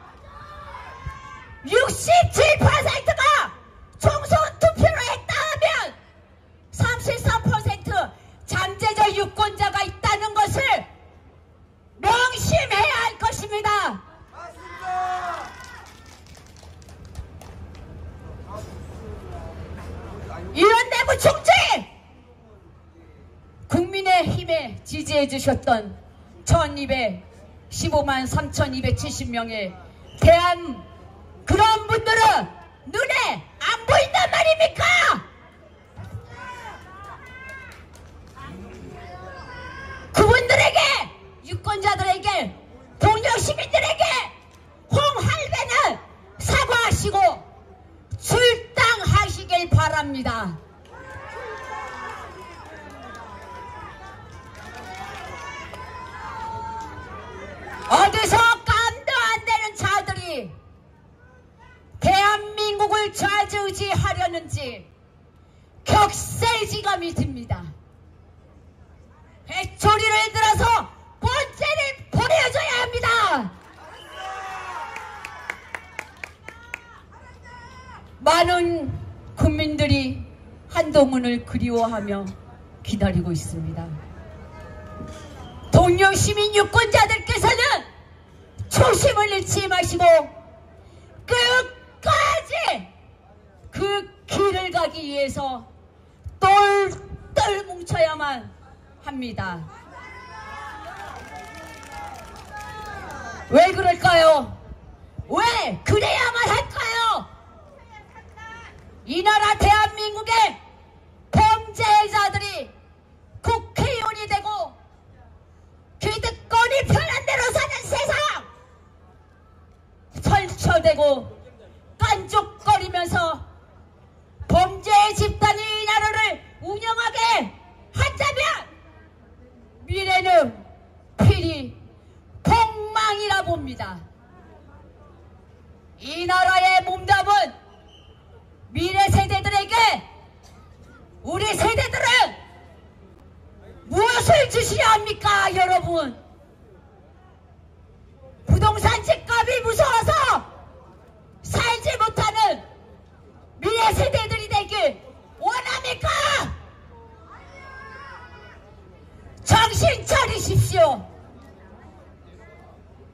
67%가 총선 투표를 했다 하면 33% 잠재적 유권자가 있다는 것을 명심해야 할 것입니다. 맞습니다. 이런 내부 총재, 국민의힘에 지지해 주셨던 1200 15만 3,270명의 그런 분들은 눈에 안 보인단 말입니까? 그분들에게, 유권자들에게, 동료 시민들에게 홍할배는 사과하시고 출당하시길 바랍니다. 어디서 깜도 안 되는 자들이 대한민국을 좌지우지하려는지 격세지감이 듭니다. 회초리를 들어서 본체를 보내줘야 합니다. 많은 국민들이 한동훈을 그리워하며 기다리고 있습니다. 동료 시민 유권자들께서는 초심을 잃지 마시고 끝까지 그 길을 가기 위해서 똘똘 뭉쳐야만 합니다. 왜 그럴까요? 왜 그래야만 할까요? 이 나라 대한민국의 범죄자들이 국회의원이 되고 기득권이 편한 대로 사는 세상 설쳐대고 깐족거리면서 범죄의 집단이 이 나라를 운영하게 한다면 미래는 필히 폭망이라 봅니다. 이 나라의 몸담은 미래 세대들에게 우리 세대들은 무엇을 주시려 합니까, 여러분? 부동산 집값이 무서워서 살지 못하는 미래 세대들이 되길 원합니까? 정신 차리십시오.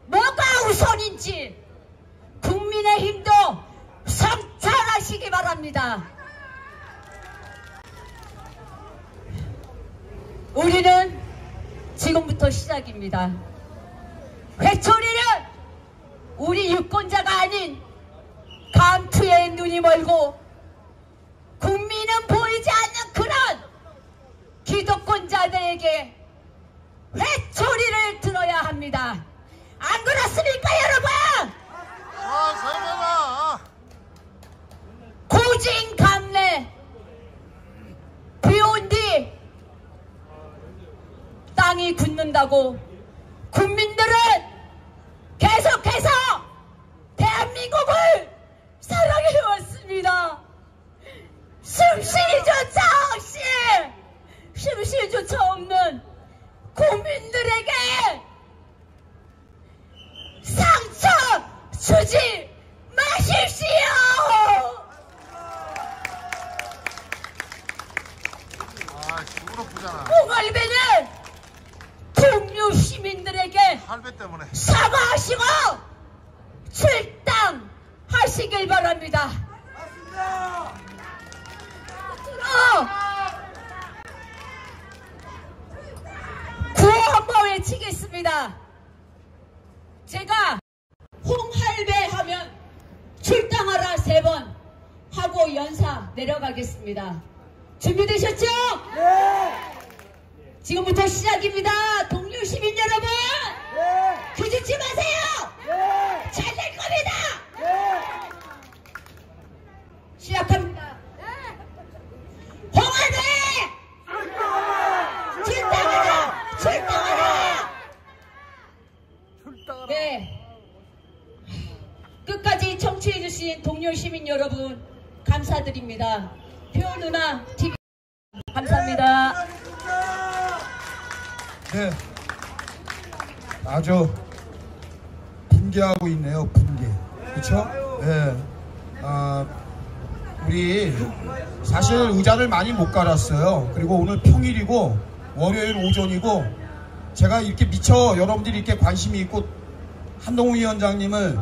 뭐가 우선인지 국민의힘도 성찰하시기 바랍니다. 우리는 지금부터 시작입니다. 회초리는 우리 유권자가 아닌 감투에 눈이 멀고 국민은 보이지 않는 그런 기득권자들에게 회초리를 들어야 합니다. 안 그렇습니까, 여러분? 설명아. 고진감래 비온 뒤 땅이 굳는다고 국민들은 계속해서 대한민국을 사랑해왔습니다. 숨쉬기조차 없는 국민들에게 상처 주지 마십시오. 아, 무릎부잖아. 홍할배는 동료 시민들에게 할배 때문에. 사과하시고 출당하시길 바랍니다. 맞습니다. 구호 한번 외치겠습니다. 제가 홍할배 하면 출당하라 3번 하고 연사 내려가겠습니다. 준비되셨죠? 네. 지금부터 시작입니다. 동료 시민 여러분, 네. 기죽지 마세요. 네. 잘 될 겁니다. 네. 시작합니다. 홍할배 출당하라! 출당하라! 네, 끝까지 청취해주신 동료 시민 여러분 감사드립니다. 표 누나 TV 감사합니다. 네, 아주 붕괴하고 있네요. 붕괴, 그렇죠? 네, 우리 사실 의자를 많이 못 갈았어요. 그리고 오늘 평일이고 월요일 오전이고 제가 이렇게 미처 여러분들이 이렇게 관심이 있고 한동훈 위원장님을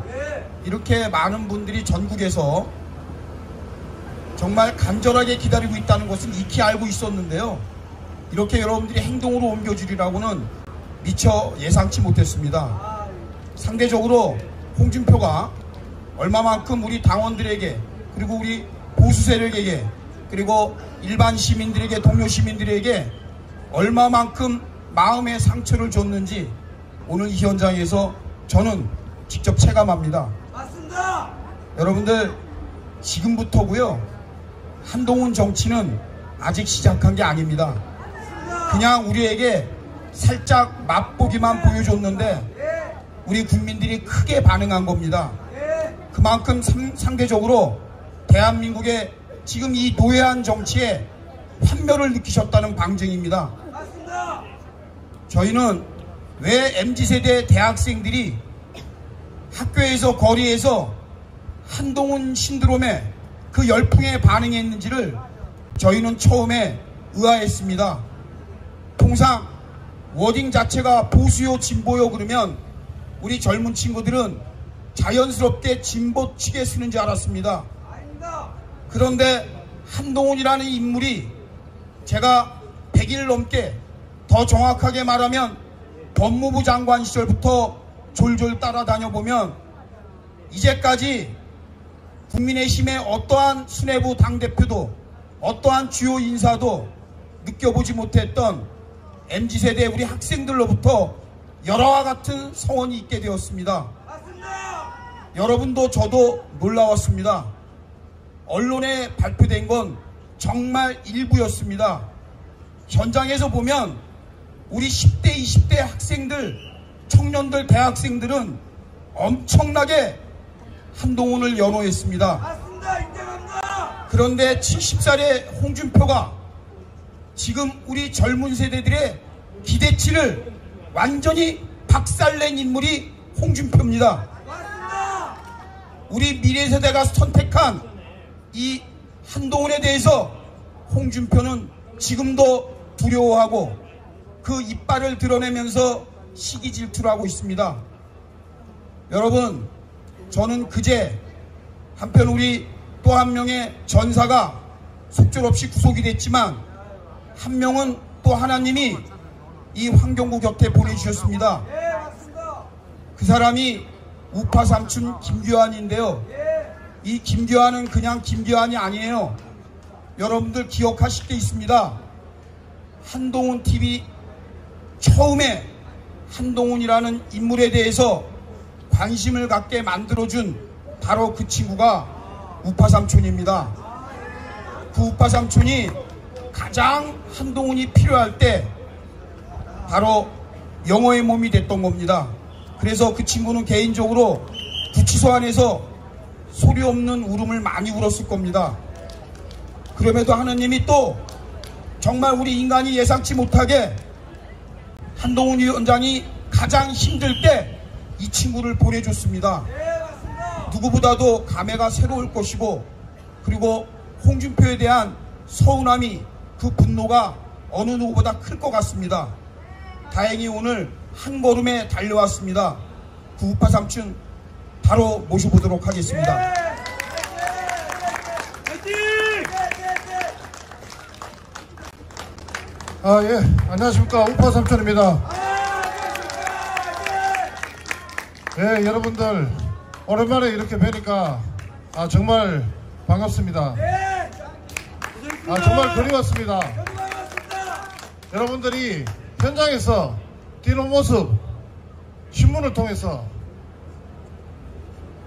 이렇게 많은 분들이 전국에서 정말 간절하게 기다리고 있다는 것은 익히 알고 있었는데요. 이렇게 여러분들이 행동으로 옮겨주리라고는 미처 예상치 못했습니다. 상대적으로 홍준표가 얼마만큼 우리 당원들에게 그리고 우리 보수 세력에게 그리고 일반 시민들에게 동료 시민들에게 얼마만큼 마음의 상처를 줬는지 오늘 이 현장에서 저는 직접 체감합니다. 맞습니다. 여러분들 지금부터고요. 한동훈 정치는 아직 시작한 게 아닙니다. 그냥 우리에게 살짝 맛보기만 보여줬는데 우리 국민들이 크게 반응한 겁니다. 그만큼 상대적으로 대한민국의 지금 이 노예한 정치에 환멸을 느끼셨다는 방증입니다. 저희는 왜 MZ세대 대학생들이 학교에서 거리에서 한동훈 신드롬에 그 열풍에 반응했는지를 저희는 처음에 의아했습니다. 통상 워딩 자체가 보수요 진보요 그러면 우리 젊은 친구들은 자연스럽게 진보 측에 쓰는 줄 알았습니다. 그런데 한동훈이라는 인물이 제가 100일 넘게 더 정확하게 말하면 법무부 장관 시절부터 졸졸 따라다녀 보면 이제까지 국민의힘의 어떠한 수뇌부 당대표도 어떠한 주요 인사도 느껴보지 못했던 MZ세대 우리 학생들로부터 열화와 같은 성원이 있게 되었습니다. 여러분도 저도 놀라웠습니다. 언론에 발표된 건 정말 일부였습니다. 현장에서 보면 우리 10대, 20대 학생들, 청년들, 대학생들은 엄청나게 한동훈을 연호했습니다. 맞습니다. 인정합니다. 그런데 70살의 홍준표가 지금 우리 젊은 세대들의 기대치를 완전히 박살낸 인물이 홍준표입니다. 맞습니다. 우리 미래세대가 선택한 이 한동훈에 대해서 홍준표는 지금도 두려워하고 그 이빨을 드러내면서 시기 질투를 하고 있습니다. 여러분, 저는 그제 한편 우리 또 한 명의 전사가 속절없이 구속이 됐지만 한 명은 또 하나님이 이 황경구 곁에 보내주셨습니다. 그 사람이 우파 삼촌 김규환인데요. 이 김규환은 그냥 김규환이 아니에요. 여러분들 기억하실 게 있습니다. 한동훈 TV 처음에 한동훈이라는 인물에 대해서 관심을 갖게 만들어준 바로 그 친구가 우파 삼촌입니다. 그 우파 삼촌이 가장 한동훈이 필요할 때 바로 영어의 몸이 됐던 겁니다. 그래서 그 친구는 개인적으로 구치소 안에서 소리 없는 울음을 많이 울었을 겁니다. 그럼에도 하느님이 또 정말 우리 인간이 예상치 못하게 한동훈 위원장이 가장 힘들 때 이 친구를 보내줬습니다. 누구보다도 감회가 새로울 것이고 그리고 홍준표에 대한 서운함이 그 분노가 어느 누구보다 클 것 같습니다. 다행히 오늘 한 걸음에 달려왔습니다. 그 우파 삼촌 바로 모셔보도록 하겠습니다. 예, 안녕하십니까. 우파 삼촌입니다. 예, 여러분들 오랜만에 이렇게 뵈니까 정말 반갑습니다. 정말 그리웠습니다. 여러분들이 현장에서 뛰는 모습 신문을 통해서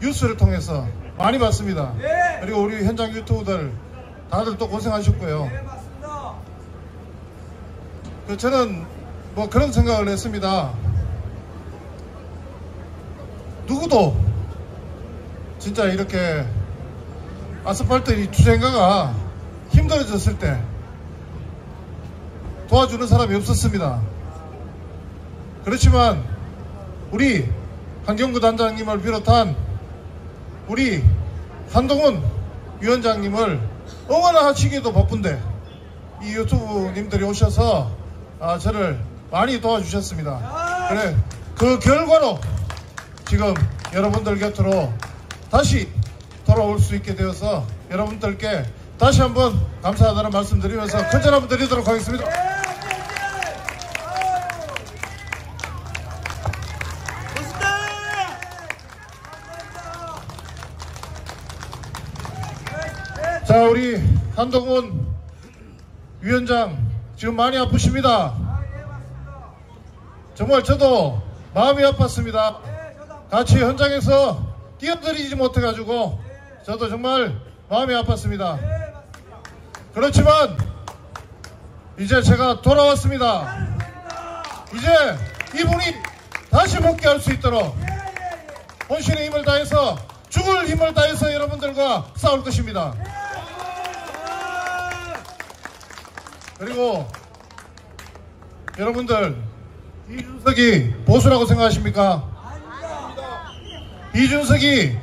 뉴스를 통해서 많이 봤습니다. 그리고 우리 현장 유튜브들 다들 또 고생하셨고요. 저는 뭐 그런 생각을 했습니다. 누구도 진짜 이렇게 아스팔트 이 주행가가 힘들어졌을 때 도와주는 사람이 없었습니다. 그렇지만 우리 한경구 단장님을 비롯한 우리 한동훈 위원장님을 응원하시기도 바쁜데 이 유튜브님들이 오셔서 저를 많이 도와주셨습니다. 그래, 그 결과로 지금 여러분들 곁으로 다시 돌아올 수 있게 되어서 여러분들께 다시 한번 감사하다는 말씀 드리면서 큰절 한번 드리도록 하겠습니다. 자, 우리 한동훈 위원장 지금 많이 아프십니다. 정말 저도 마음이 아팠습니다. 같이 현장에서 뛰어들이지 못해가지고 저도 정말 마음이 아팠습니다. 그렇지만 이제 제가 돌아왔습니다. 이제 이분이 다시 복귀할 수 있도록 본신의 힘을 다해서 죽을 힘을 다해서 여러분들과 싸울 것입니다. 그리고 여러분들 이준석이 보수라고 생각하십니까? 이준석이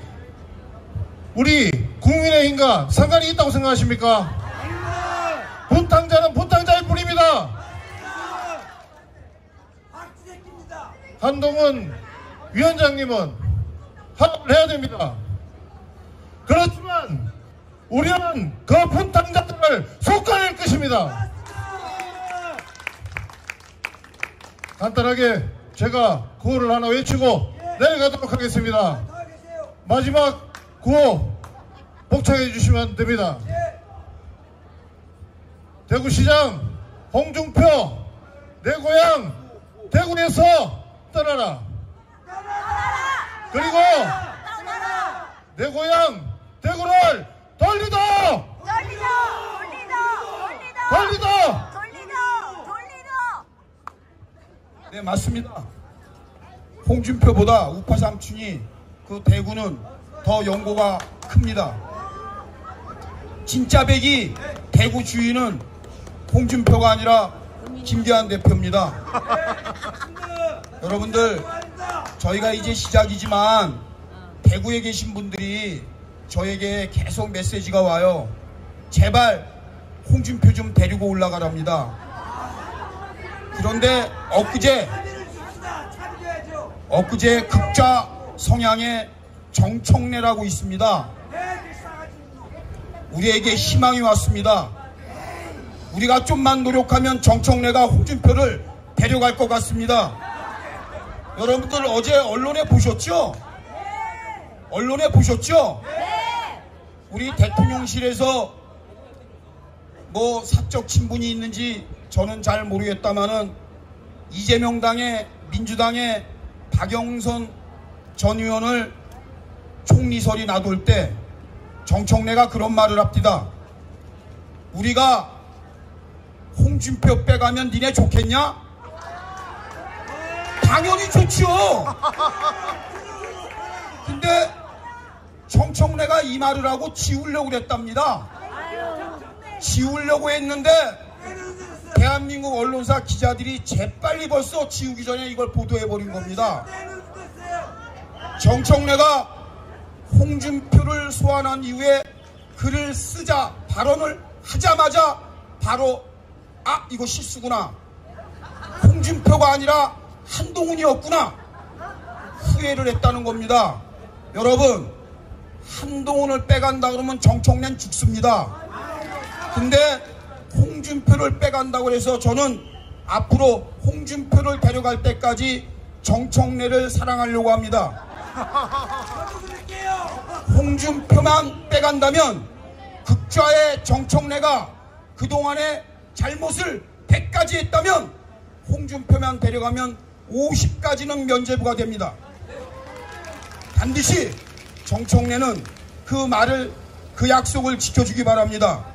우리 국민의힘과 상관이 있다고 생각하십니까? 분탕자는 분탕자일 뿐입니다. 한동훈 위원장님은 하나를 해야 됩니다. 그렇지만 우리는 그 분탕자들을 솎아낼 것입니다. 간단하게 제가 구호를 하나 외치고 내려가도록 하겠습니다. 마지막 구호 복창해 주시면 됩니다. 대구시장 홍준표 내 고향 대구에서 떠나라. 그리고 내 고향 대구를 돌리다. 네, 맞습니다. 홍준표보다 우파 삼촌이 그 대구는 더 연고가 큽니다. 진짜 백이 대구 주인은 홍준표가 아니라 김기환 대표입니다. 여러분들, 저희가 이제 시작이지만 대구에 계신 분들이 저에게 계속 메시지가 와요. 제발 홍준표 좀 데리고 올라가랍니다. 그런데 엊그제 극좌 성향의 정청래라고 있습니다. 우리에게 희망이 왔습니다. 우리가 좀만 노력하면 정청래가 홍준표를 데려갈 것 같습니다. 여러분들 어제 언론에 보셨죠? 언론에 보셨죠? 우리 대통령실에서 뭐 사적 친분이 있는지 저는 잘 모르겠다마는 이재명 당의 민주당의 박영선 전 의원을 총리설이 놔둘 때 정청래가 그런 말을 합니다. 우리가 홍준표 빼가면 니네 좋겠냐? 당연히 좋죠. 근데 정청래가 이 말을 하고 지우려고 그랬답니다. 지우려고 했는데 대한민국 언론사 기자들이 재빨리 벌써 지우기 전에 이걸 보도해버린 겁니다. 정청래가 홍준표를 소환한 이후에 글을 쓰자 발언을 하자마자 바로 이거 실수구나, 홍준표가 아니라 한동훈이었구나 후회를 했다는 겁니다. 여러분, 한동훈을 빼간다 그러면 정청래는 죽습니다. 근데 홍준표를 빼간다고 해서 저는 앞으로 홍준표를 데려갈 때까지 정청래를 사랑하려고 합니다. 홍준표만 빼간다면 극좌의 정청래가 그동안의 잘못을 100가지 했다면 홍준표만 데려가면 50가지는 면죄부가 됩니다. 반드시 정청래는 그 약속을 지켜주기 바랍니다.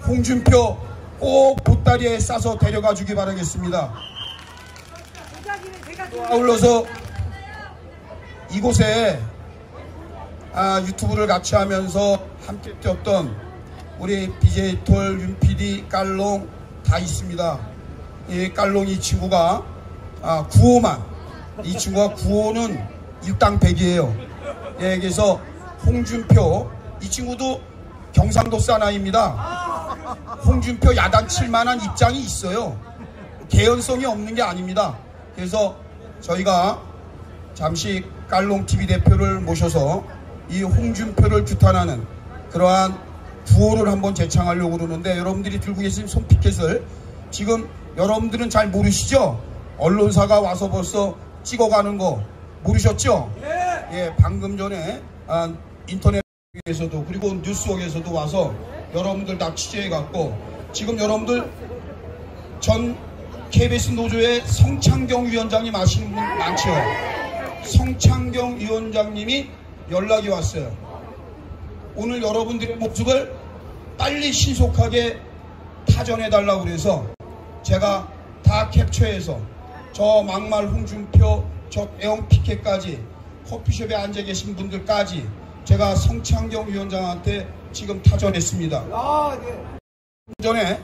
홍준표 꼭 보따리에 싸서 데려가 주기 바라겠습니다. 아울러서 이곳에 유튜브를 같이 하면서 함께 뛰었던 우리 BJ톨, 윤PD, 깔롱 다 있습니다. 이 깔롱 이 친구가 구호만, 이 친구가 구호는 일당백이에요. 예, 그래서 홍준표, 이 친구도 경상도 사나이입니다. 홍준표 야단칠 만한 입장이 있어요. 개연성이 없는 게 아닙니다. 그래서 저희가 잠시 깔롱TV 대표를 모셔서 이 홍준표를 규탄하는 그러한 구호를 한번 제창하려고 그러는데, 여러분들이 들고 계신 손피켓을 지금 여러분들은 잘 모르시죠? 언론사가 와서 벌써 찍어가는 거 모르셨죠? 예, 방금 전에 인터넷 에서도 그리고 뉴스웍에서도 와서 여러분들 다 취재해갖고 지금 여러분들 전 KBS 노조의 성창경 위원장님 아시는 분 많죠? 성창경 위원장님이 연락이 왔어요. 오늘 여러분들의 모습을 빨리 신속하게 타전해달라고 그래서 제가 다 캡처해서 저 막말 홍준표 저 대형 피켓까지 커피숍에 앉아 계신 분들까지 제가 성창경 위원장한테 지금 타전했습니다. 전에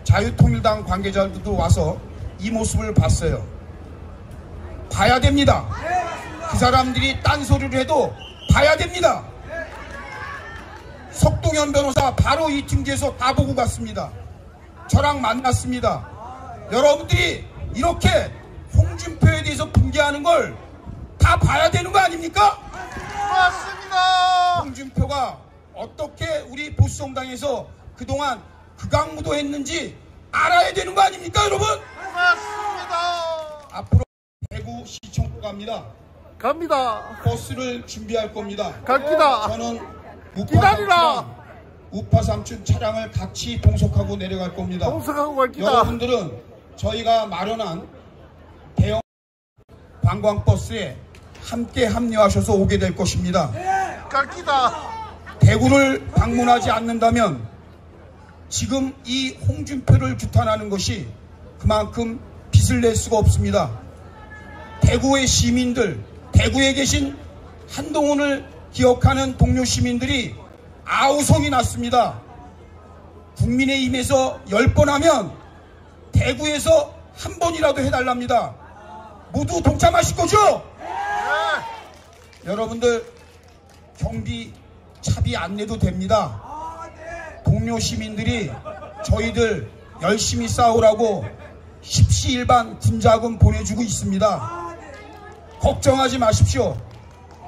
자유통일당 관계자들도 와서 이 모습을 봤어요. 봐야 됩니다. 그 사람들이 딴소리를 해도 봐야 됩니다. 석동현 변호사 바로 이 팀지에서 다 보고 갔습니다. 저랑 만났습니다. 여러분들이 이렇게 홍준표에 대해서 분개하는 걸 다 봐야 되는 거 아닙니까? 맞습니다. 홍준표가 어떻게 우리 보수정당에서 그동안 극악무도했는지 알아야 되는 거 아닙니까, 여러분? 맞습니다. 앞으로 대구시청으로 갑니다. 갑니다. 버스를 준비할 겁니다. 갑니다. 저는 기다리라. 우파 삼촌 차량을 같이 동석하고 내려갈 겁니다. 동석하고 갈기다. 여러분들은 저희가 마련한 대형 관광버스에 함께 합류하셔서 오게 될 것입니다. 갈기다. 대구를 방문하지 않는다면 지금 이 홍준표를 규탄하는 것이 그만큼 빚을 낼 수가 없습니다. 대구의 시민들, 대구에 계신 한동훈을 기억하는 동료 시민들이 아우성이 났습니다. 국민의힘에서 10번 하면 대구에서 한 번이라도 해달랍니다. 모두 동참하실 거죠? 여러분들 경비 차비 안 내도 됩니다. 동료 시민들이 저희들 열심히 싸우라고 십시일반 군자금 보내주고 있습니다. 걱정하지 마십시오.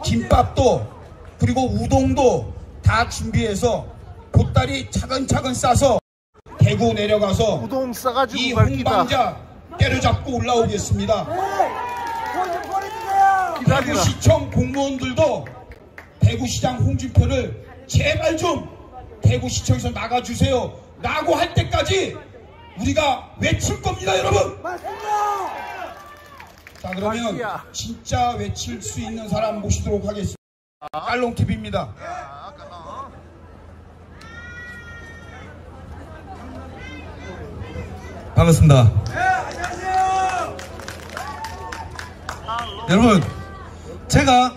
김밥도 그리고 우동도 다 준비해서 보따리 차근차근 싸서 대구 내려가서 우동 싸가지고 이 갈기다. 홍방자 때려잡고 올라오겠습니다. 대구시청 공무원들도 대구시장 홍준표를 제발 좀 대구시청에서 나가주세요 라고 할 때까지 우리가 외칠 겁니다, 여러분. 맞습니다. 자, 그러면 진짜 외칠 수 있는 사람 모시도록 하겠습니다. 깔롱TV입니다. 반갑습니다. 네, 안녕하세요. 여러분, 제가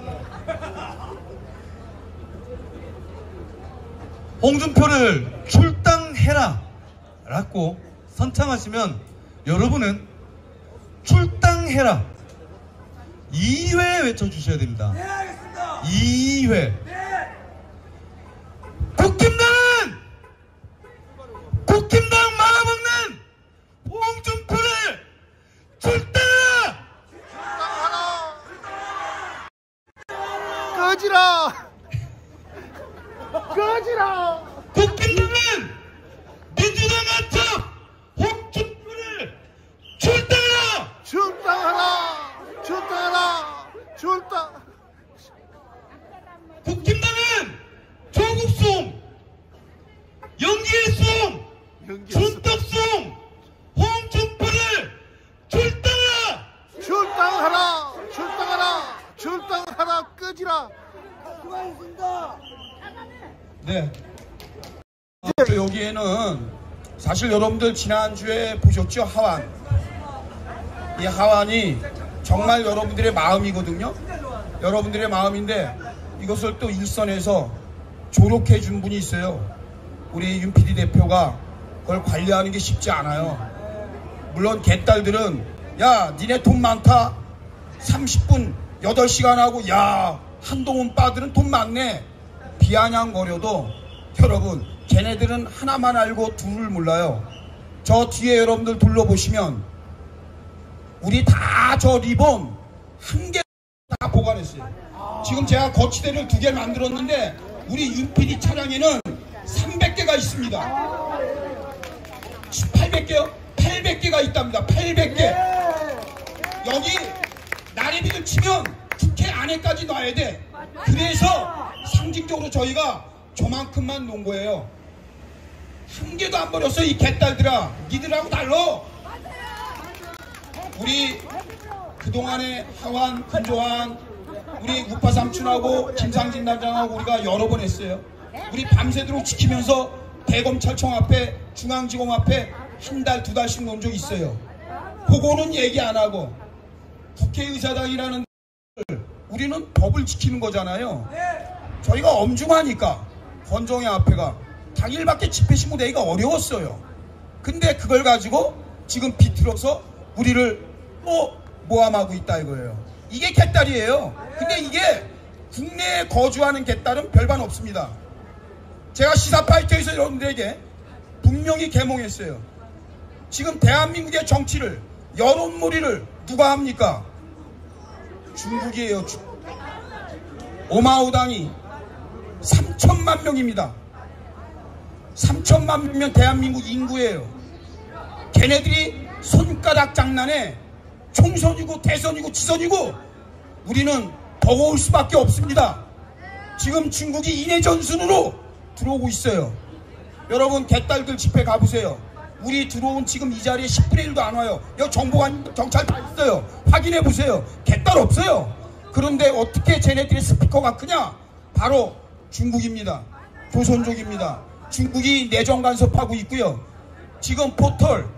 홍준표를 출당해라 라고 선창하시면 여러분은 출당해라 2회 외쳐주셔야 됩니다. 네, 알겠습니다. 2회. 네. 국힘당 말아먹는 홍준표를 출당하라! 꺼지라. 꺼지라. 국힘당은 민주당 간첩 홍준표를 출당하라! 출당하라. 출당하라. 출당. 국힘당은 조국송, 영기의송, 준덕송, 홍준표를 출당하라! 출당하라. 출당하라. 출당하라. 꺼지라. 수고하셨습니다. 네. 여기에는 사실 여러분들 지난주에 보셨죠? 하완. 이 하완이 정말 여러분들의 마음이거든요. 여러분들의 마음인데 이것을 또 일선에서 조력해 준 분이 있어요. 우리 윤PD 대표가 그걸 관리하는 게 쉽지 않아요. 물론 개딸들은 야 니네 돈 많다 30분 8시간 하고 야 한동훈 빠들은 돈 많네 비아냥거려도 여러분 걔네들은 하나만 알고 둘을 몰라요. 저 뒤에 여러분들 둘러보시면 우리 다 저 리본 한 개 다 보관했어요. 지금 제가 거치대를 2개 만들었는데 우리 윤PD 차량에는 300개가 있습니다. 800개요? 800개가 있답니다. 800개. 여기 나래비를 치면 국회 안에까지 놔야 돼. 그래서 상징적으로 저희가 저만큼만 놓은 거예요. 한 개도 안 버렸어. 이 개딸들아, 니들하고 달라. 우리 그동안에 하완, 근조한, 우리 우파 삼촌하고 김상진 단장하고 우리가 여러 번 했어요. 우리 밤새도록 지키면서 대검찰청 앞에, 중앙지검 앞에 한 달, 두 달씩 논 적 있어요. 그거는 얘기 안 하고 국회의사당이라는 우리는 법을 지키는 거잖아요. 저희가 엄중하니까 권정의 앞에가 당일밖에 집회 신고되기가 어려웠어요. 근데 그걸 가지고 지금 비틀어서 우리를 또 모함하고 있다 이거예요. 이게 개딸이에요. 근데 이게 국내에 거주하는 개딸은 별반 없습니다. 제가 시사파이터에서 여러분들에게 분명히 개몽했어요. 지금 대한민국의 정치를, 여론몰이를 누가 합니까? 중국이에요. 오마오당이 3천만 명입니다. 3천만 명이면 대한민국 인구예요. 걔네들이 손가락 장난에 총선이고 대선이고 지선이고 우리는 버거울 수밖에 없습니다. 지금 중국이 인해전순으로 들어오고 있어요. 여러분 개딸들 집회 가보세요. 우리 들어온 지금 이 자리에 10분의 1도 안 와요. 여기 정보관 경찰 다 있어요. 확인해 보세요. 개딸 없어요. 그런데 어떻게 쟤네들의 스피커가 크냐? 바로 중국입니다. 조선족입니다. 중국이 내정 간섭하고 있고요. 지금 포털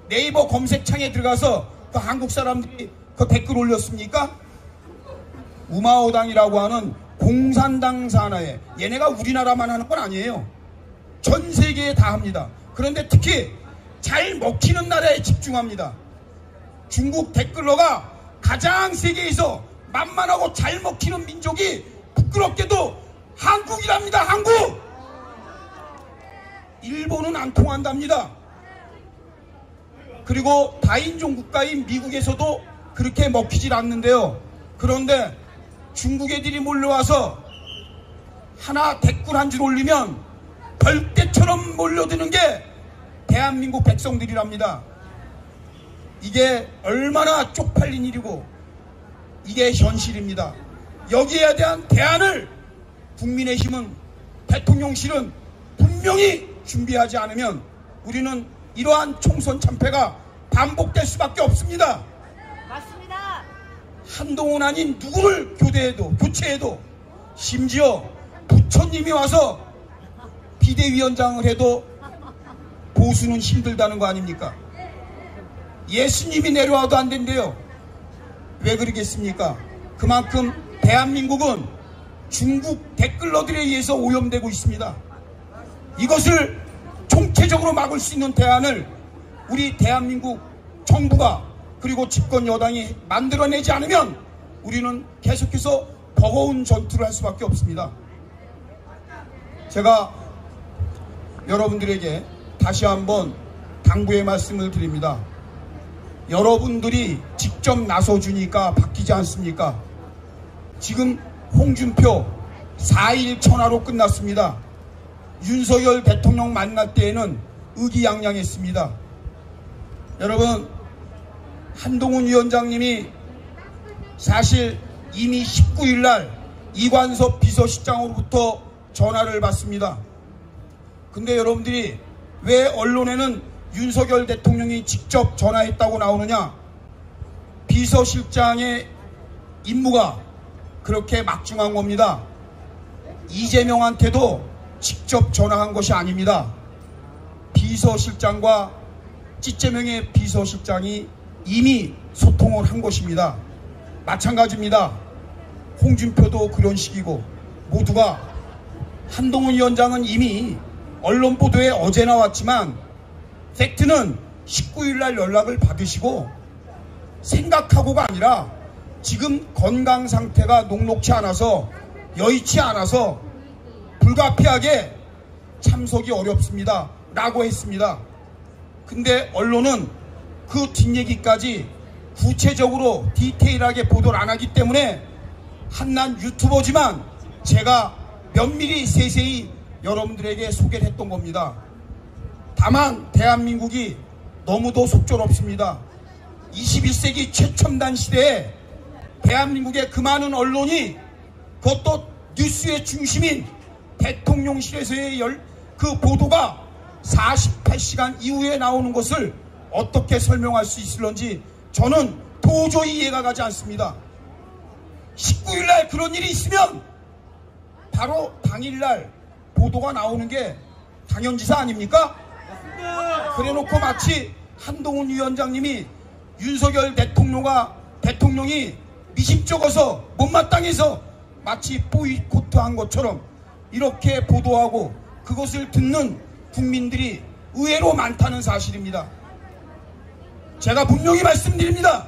네이버 검색창에 들어가서 그 한국 사람들이 그 댓글 올렸습니까? 우마오당이라고 하는 공산당 산하에, 얘네가 우리나라만 하는 건 아니에요. 전 세계에 다 합니다. 그런데 특히 잘 먹히는 나라에 집중합니다. 중국 댓글러가 가장 세계에서 만만하고 잘 먹히는 민족이 부끄럽게도 한국이랍니다. 한국! 일본은 안 통한답니다. 그리고 다인종 국가인 미국에서도 그렇게 먹히질 않는데요. 그런데 중국 애들이 몰려와서 하나 댓글 한 줄 올리면 벌떼처럼 몰려드는 게 대한민국 백성들이랍니다. 이게 얼마나 쪽팔린 일이고 이게 현실입니다. 여기에 대한 대안을 국민의힘은, 대통령실은 분명히 준비하지 않으면 우리는 이러한 총선 참패가 반복될 수밖에 없습니다. 맞습니다. 한동훈 아닌 누구를 교체해도 심지어 부처님이 와서 비대위원장을 해도 보수는 힘들다는 거 아닙니까? 예수님이 내려와도 안 된대요. 왜 그러겠습니까? 그만큼 대한민국은 중국 댓글러들에 의해서 오염되고 있습니다. 이것을 총체적으로 막을 수 있는 대안을 우리 대한민국 정부가 그리고 집권 여당이 만들어내지 않으면 우리는 계속해서 버거운 전투를 할 수밖에 없습니다. 제가 여러분들에게 다시 한번 당부의 말씀을 드립니다. 여러분들이 직접 나서주니까 바뀌지 않습니까? 지금 홍준표 4일 천하로 끝났습니다. 윤석열 대통령 만날 때에는 의기양양했습니다. 여러분, 한동훈 위원장님이 사실 이미 19일날 이관섭 비서실장으로부터 전화를 받습니다. 근데 여러분들이 왜 언론에는 윤석열 대통령이 직접 전화했다고 나오느냐? 비서실장의 임무가 그렇게 막중한 겁니다. 이재명한테도 직접 전화한 것이 아닙니다. 비서실장과 찌재명의 비서실장이 이미 소통을 한 것입니다. 마찬가지입니다. 홍준표도 그런 식이고 모두가. 한동훈 위원장은 이미 언론 보도에 어제 나왔지만 팩트는 19일날 연락을 받으시고 생각하고가 아니라 지금 건강 상태가 녹록치 않아서 여의치 않아서 불가피하게 참석이 어렵습니다 라고 했습니다. 근데 언론은 그 뒷얘기까지 구체적으로 디테일하게 보도를 안 하기 때문에 한난 유튜버지만 제가 면밀히 세세히 여러분들에게 소개를 했던 겁니다. 다만 대한민국이 너무도 속절없습니다. 21세기 최첨단 시대에 대한민국의 그 많은 언론이 그것도 뉴스의 중심인 대통령실에서의 그 보도가 48시간 이후에 나오는 것을 어떻게 설명할 수 있을런지 저는 도저히 이해가 가지 않습니다. 19일날 그런 일이 있으면 바로 당일날 보도가 나오는 게 당연지사 아닙니까? 그래놓고 마치 한동훈 위원장님이 윤석열 대통령이 미심쩍어서 못마땅해서 마치 보이콧한 것처럼 이렇게 보도하고 그것을 듣는 국민들이 의외로 많다는 사실입니다. 제가 분명히 말씀드립니다.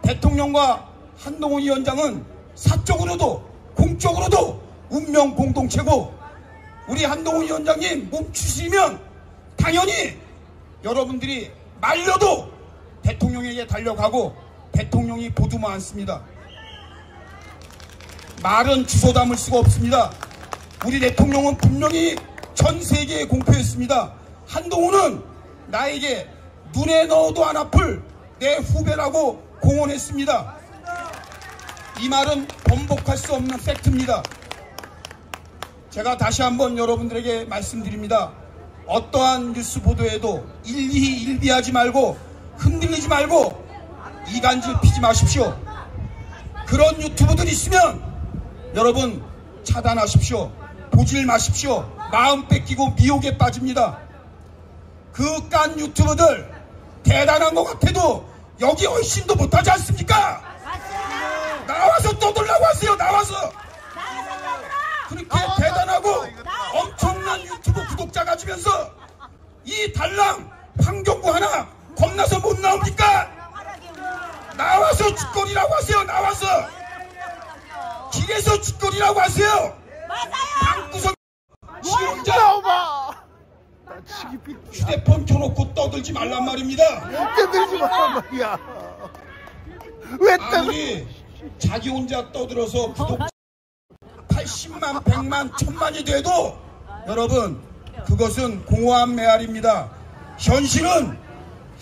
대통령과 한동훈 위원장은 사적으로도 공적으로도 운명 공동체고, 우리 한동훈 위원장님 멈추시면 당연히 여러분들이 말려도 대통령에게 달려가고 대통령이 보도만 않습니다. 말은 주소담을 수가 없습니다. 우리 대통령은 분명히 전 세계에 공표했습니다. 한동훈은 나에게 눈에 넣어도 안 아플 내 후배라고 공언했습니다. 이 말은 번복할 수 없는 팩트입니다. 제가 다시 한번 여러분들에게 말씀드립니다. 어떠한 뉴스 보도에도 일비하지 말고 흔들리지 말고 이간질 피지 마십시오. 그런 유튜브들 있으면 여러분 차단하십시오. 보질 마십시오. 마음 뺏기고 미혹에 빠집니다. 그 깐 유튜브들 대단한 것 같아도 여기 훨씬 더 못하지 않습니까? 나와서 떠들라고 하세요. 나와서 그렇게 대단하고 엄청난 유튜브 구독자 가지면서 이 달랑 환경부 하나 겁나서 못 나옵니까? 나와서 짓거리라고 하세요. 나와서 길에서 짓거리라고 하세요. 방구석 지원자 휴대폰 켜놓고 떠들지 말란 말입니다. 떠들지 말란 말이야. 왜 떠들? 아무리 자기 혼자 떠들어서 구독자 80만, 100만, 1000만이 돼도 여러분 그것은 공허한 메아리입니다. 현실은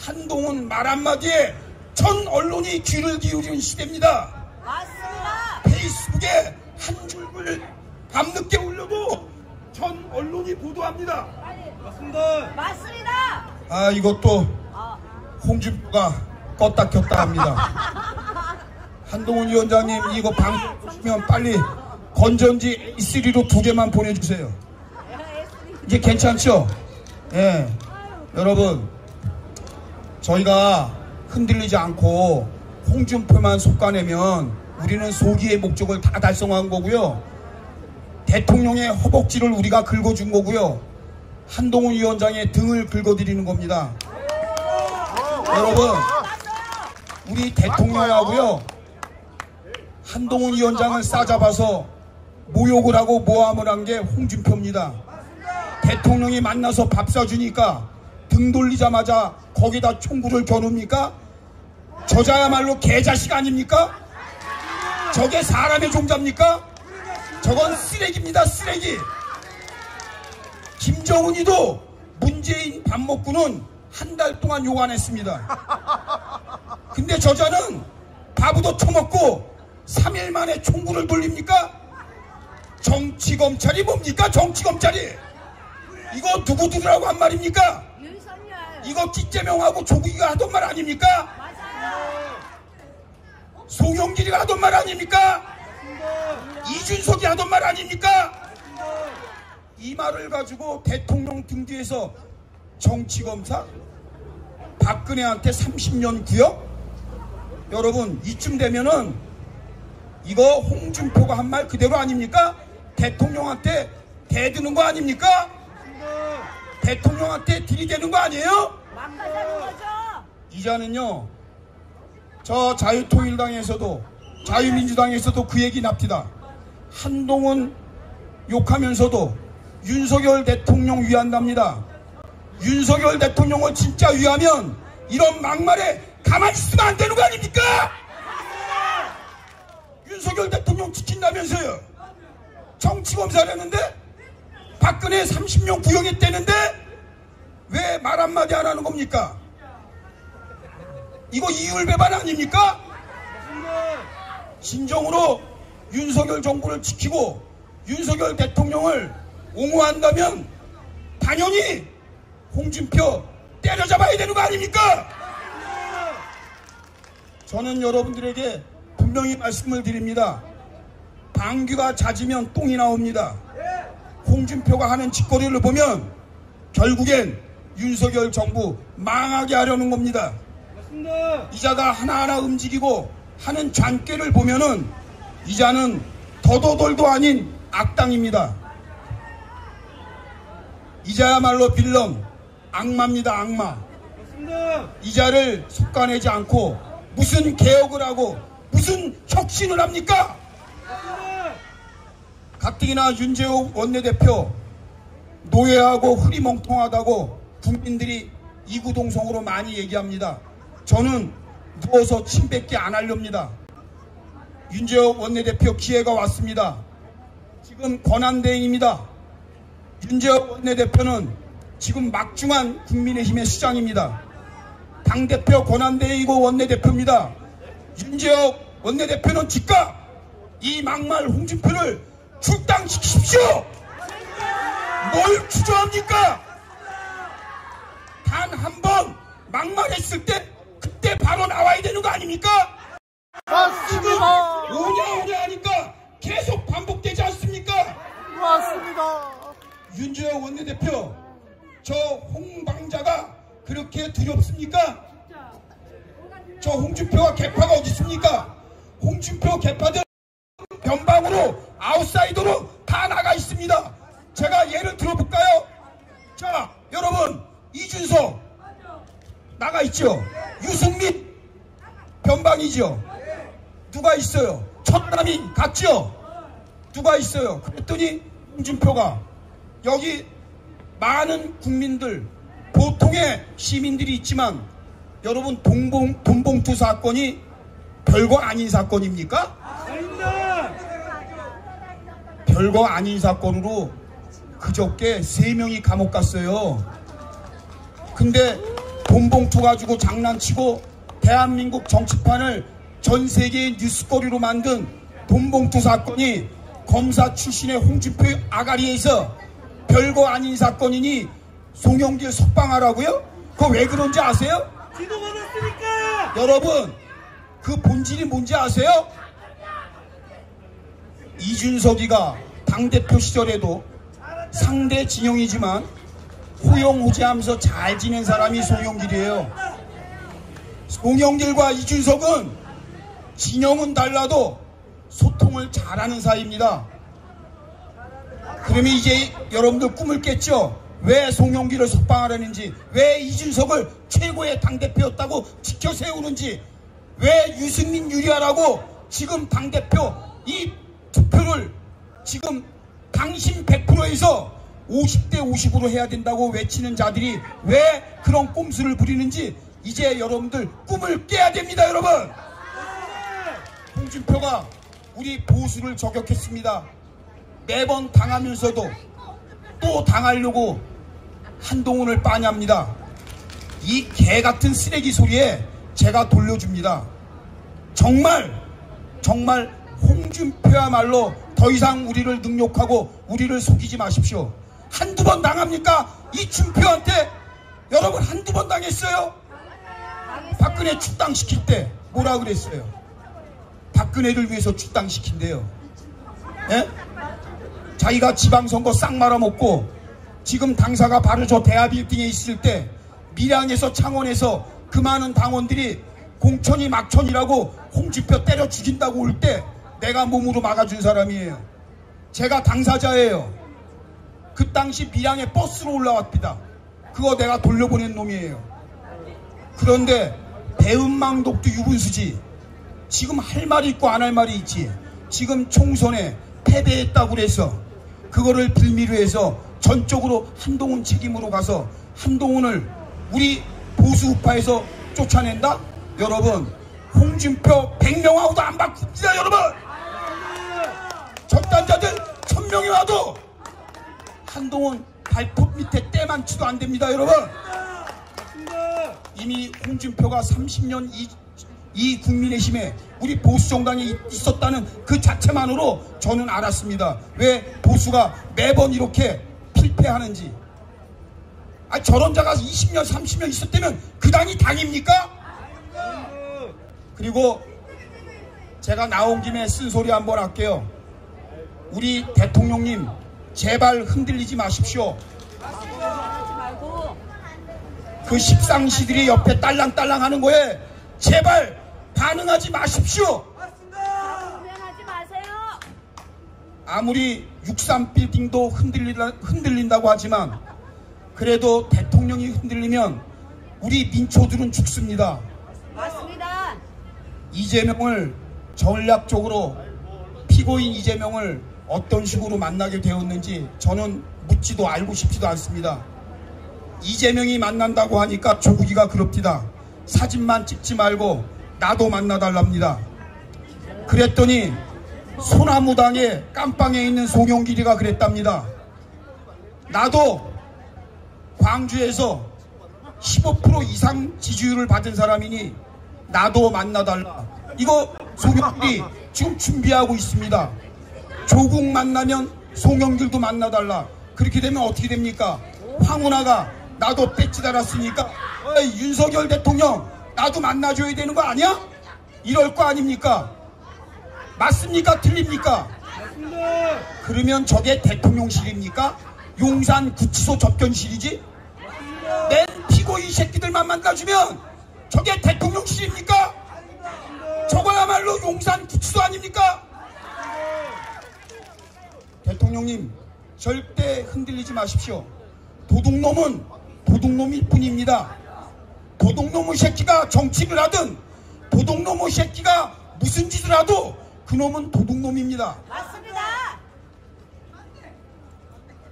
한동훈 말 한마디에 전 언론이 귀를 기울이는 시대입니다. 맞습니다. 페이스북에 한 줄을 밤늦게 올려도 전 언론이 보도합니다. 맞습니다. 아, 이것도 홍준표가 껐다 켰다 합니다. 한동훈 위원장님 이거 방송 보시면 빨리 건전지 E3로 2개만 보내주세요. 이제 괜찮죠? 예, 여러분 저희가 흔들리지 않고 홍준표만 솎아내면 우리는 소기의 목적을 다 달성한 거고요. 대통령의 허벅지를 우리가 긁어준 거고요. 한동훈 위원장의 등을 긁어드리는 겁니다. 여러분 우리 대통령하고요 한동훈 위원장을 싸잡아서 모욕을 하고 모함을 한 게 홍준표입니다. 대통령이 만나서 밥 사주니까 등 돌리자마자 거기다 총구를 겨눕니까? 저자야말로 개자식 아닙니까? 저게 사람의 종자입니까? 저건 쓰레기입니다. 쓰레기. 김정은이도 문재인 밥 먹고는 한 달 동안 욕 안 했습니다. 근데 저자는 밥도 처먹고 3일 만에 총구를 돌립니까? 정치검찰이 뭡니까? 정치검찰이. 이거 누구들이라고 한 말입니까? 이거 찌재명하고 조국이가 하던 말 아닙니까? 송영길이가 하던 말 아닙니까? 이준석이 하던 말 아닙니까? 이 말을 가지고 대통령 등 뒤에서 정치검사? 박근혜한테 30년 구역? 여러분 이쯤 되면은 이거 홍준표가 한 말 그대로 아닙니까? 대통령한테 대드는 거 아닙니까? 대통령한테 들이대는 거 아니에요? 이자는요 저 자유통일당에서도 자유민주당에서도 그 얘기 납니다. 한동훈 욕하면서도 윤석열 대통령 위한답니다. 윤석열 대통령을 진짜 위하면 이런 막말에 가만히 있으면 안 되는 거 아닙니까? 윤석열 대통령 지킨다면서요. 정치검사를 했는데 박근혜 30년 구형했다는데 왜 말 한마디 안 하는 겁니까? 이거 이율배반 아닙니까? 진정으로 윤석열 정부를 지키고 윤석열 대통령을 옹호한다면 당연히 홍준표 때려잡아야 되는 거 아닙니까? 저는 여러분들에게 분명히 말씀을 드립니다. 방귀가 잦으면 똥이 나옵니다. 홍준표가 하는 짓거리를 보면 결국엔 윤석열 정부 망하게 하려는 겁니다. 이자가 하나하나 움직이고 하는 잔꾀를 보면은 이자는 더더덜도 아닌 악당입니다. 이자야말로 빌런, 악마입니다. 악마. 이자를 속아내지 않고 무슨 개혁을 하고 무슨 혁신을 합니까? 가뜩이나 윤재욱 원내대표 노예하고 흐리멍텅하다고 국민들이 이구동성으로 많이 얘기합니다. 저는 누워서 침뱉기 안 하렵니다. 윤재욱 원내대표 기회가 왔습니다. 지금 권한대행입니다. 윤재욱 원내대표는 지금 막중한 국민의힘의 수장입니다. 당대표 권한대행이고 원내대표입니다. 윤재욱 원내대표는 즉각 이 막말 홍준표를 출당시키십시오. 뭘 주저합니까? 단 한 번 막말했을 때 그때 바로 나와야 되는 거 아닙니까? 맞습니다. 오냐 하니까 계속 반복되지 않습니까? 맞습니다. 윤재욱 원내대표, 저 홍방자가 그렇게 두렵습니까? 저 홍준표와 개파가 어디 있습니까? 홍준표 개파들 변방으로 아웃사이더로 다 나가 있습니다. 제가 예를 들어볼까요? 자, 여러분, 이준석 나가 있죠. 유승민 변방이죠. 누가 있어요? 천남이 갔죠. 누가 있어요? 그랬더니 홍준표가 여기 많은 국민들, 보통의 시민들이 있지만 여러분 돈봉투 사건이 별거 아닌 사건입니까? 별거 아닌 사건으로 그저께 3명이 감옥 갔어요. 근데 돈봉투 가지고 장난치고 대한민국 정치판을 전 세계의 뉴스거리로 만든 돈봉투 사건이 검사 출신의 홍준표 아가리에서 별거 아닌 사건이니 송영길 석방하라고요? 그거 왜 그런지 아세요? 여러분, 그 본질이 뭔지 아세요? 이준석이가 당대표 시절에도 상대 진영이지만 호용호재하면서 잘 지낸 사람이 송영길이에요. 송영길과 이준석은 진영은 달라도 소통을 잘하는 사이입니다. 그러면 이제 여러분들 꿈을 깼죠? 왜 송영길을 석방하려는지, 왜 이준석을 최고의 당대표였다고 지켜 세우는지, 왜 유승민 유리하라고 지금 당대표 이 투표를 지금 당신 100%에서 50대 50으로 해야 된다고 외치는 자들이 왜 그런 꼼수를 부리는지 이제 여러분들 꿈을 깨야 됩니다. 여러분, 홍준표가 우리 보수를 저격했습니다. 매번 당하면서도 또 당하려고 한동훈을 빠뉩니다. 이 개같은 쓰레기 소리에 제가 돌려줍니다. 정말 홍준표야말로 더 이상 우리를 능욕하고 우리를 속이지 마십시오. 한두 번 당합니까? 이준표한테 여러분 한두 번 당했어요? 박근혜 출당시킬 때 뭐라 그랬어요? 박근혜를 위해서 출당시킨대요. 예? 자기가 지방선거 싹 말아먹고 지금 당사가 바로 저 대하빌딩에 있을 때 밀양에서 창원에서 그 많은 당원들이 공천이 막천이라고 홍준표 때려 죽인다고 올 때 내가 몸으로 막아준 사람이에요. 제가 당사자예요. 그 당시 밀양에 버스로 올라왔습니다. 그거 내가 돌려보낸 놈이에요. 그런데 배은망독도 유분수지. 지금 할 말이 있고 안 할 말이 있지. 지금 총선에 패배했다고 그래서 그거를 빌미로 해서 전적으로 한동훈 책임으로 가서 한동훈을 우리 보수 우파에서 쫓아낸다? 여러분, 홍준표 100명하고도 안 바꿉니다. 여러분, 적단자들 1000명이 와도 한동훈 발톱 밑에 때만치도 안 됩니다. 여러분, 이미 홍준표가 30년 이 국민의힘에 우리 보수정당이 있었다는 그 자체만으로 저는 알았습니다. 왜 보수가 매번 이렇게 필패하는지. 저런 자가 20년 30년 있었다면 그 당이 당입니까? 그리고 제가 나온 김에 쓴소리 한번 할게요. 우리 대통령님 제발 흔들리지 마십시오. 그 십상시들이 옆에 딸랑딸랑 하는 거에 제발 반응하지 마십시오. 아무리 63빌딩도 흔들린다고 하지만 그래도 대통령이 흔들리면 우리 민초들은 죽습니다. 맞습니다. 이재명을 전략적으로 피고인 이재명을 어떤 식으로 만나게 되었는지 저는 묻지도 알고 싶지도 않습니다. 이재명이 만난다고 하니까 조국이가 그럽디다. 사진만 찍지 말고 나도 만나달랍니다. 그랬더니 소나무당의 깜빵에 있는 송영길이가 그랬답니다. 나도 광주에서 15% 이상 지지율을 받은 사람이니 나도 만나달라. 이거 송영길이 지금 준비하고 있습니다. 조국 만나면 송영길도 만나달라. 그렇게 되면 어떻게 됩니까? 황운하가 나도 배지 달았으니까 윤석열 대통령 나도 만나줘야 되는 거 아니야? 이럴 거 아닙니까? 맞습니까? 틀립니까? 맞습니다. 그러면 저게 대통령실입니까? 용산 구치소 접견실이지? 맨 피고인 새끼들만 만나주면 저게 대통령실입니까? 저거야말로 용산 구치소 아닙니까? 대통령님 절대 흔들리지 마십시오. 도둑놈은 도둑놈일 뿐입니다. 도둑놈의 새끼가 정치를 하든 도둑놈의 새끼가 무슨 짓을 하도 그놈은 도둑놈입니다. 맞습니다.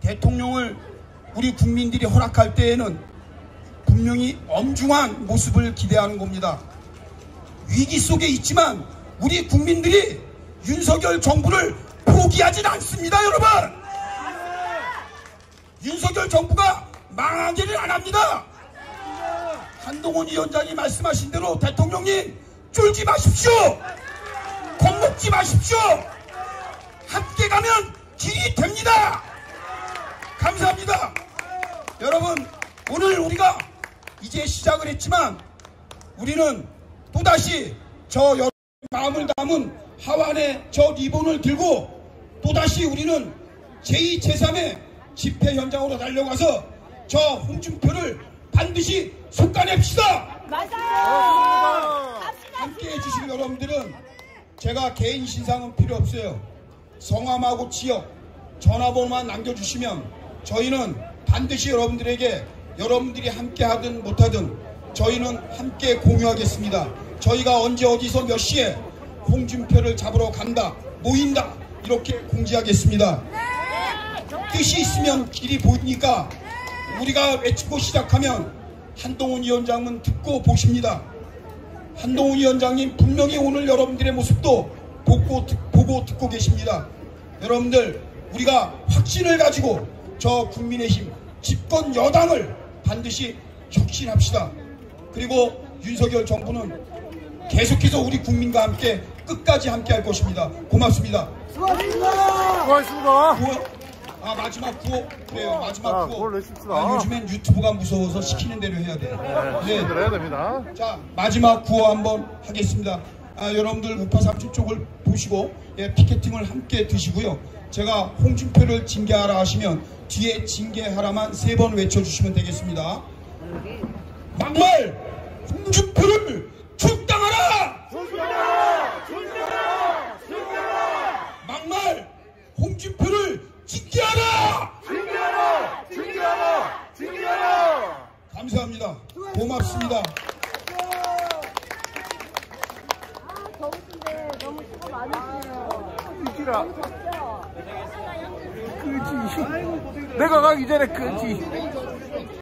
대통령을 우리 국민들이 허락할 때에는 분명히 엄중한 모습을 기대하는 겁니다. 위기 속에 있지만 우리 국민들이 윤석열 정부를 포기하진 않습니다, 여러분. 윤석열 정부가 망하기를 안 합니다. 한동훈 위원장이 말씀하신 대로 대통령님 쫄지 마십시오. 겁먹지 마십시오. 함께 가면 길이 됩니다. 감사합니다. 여러분, 오늘 우리가 이제 시작을 했지만 우리는 또다시 저 여러분의 마음을 담은 하완의 저 리본을 들고 또다시 우리는 제2, 제3의 집회 현장으로 달려가서 저 홍준표를 반드시 속아냅시다. 맞아요. 함께 해주실 여러분들은 제가 개인 신상은 필요 없어요. 성함하고 지역, 전화번호만 남겨주시면 저희는 반드시 여러분들에게 여러분들이 함께 하든 못하든 저희는 함께 공유하겠습니다. 저희가 언제 어디서 몇 시에 홍준표를 잡으러 간다, 모인다 이렇게 공지하겠습니다. 뜻이 있으면 길이 보이니까 우리가 외치고 시작하면 한동훈 위원장은 듣고 보십니다. 한동훈 위원장님 분명히 오늘 여러분들의 모습도 보고 듣고 계십니다. 여러분들 우리가 확신을 가지고 저 국민의힘 집권 여당을 반드시 혁신합시다. 그리고 윤석열 정부는 계속해서 우리 국민과 함께 끝까지 함께 할 것입니다. 고맙습니다. 수고하셨습니다. 마지막 구호. 그래요. 마지막 구호. 그걸 내십시다. 요즘엔 유튜브가 무서워서 시키는 대로 해야 돼. 네. 해야 됩니다. 자, 마지막 구호 한번 하겠습니다. 여러분들 우파 3층 쪽을 보시고 피켓팅을 함께 드시고요. 제가 홍준표를 징계하라 하시면 뒤에 징계하라만 3번 외쳐주시면 되겠습니다. 막말 홍준표를 출당하라! 막말 홍준표를 징계하라! 감사합니다. 고맙습니다. 더우신데 너무 수고 많으시네요. 이기라. 끄지. 내가 가기 전에 끄지.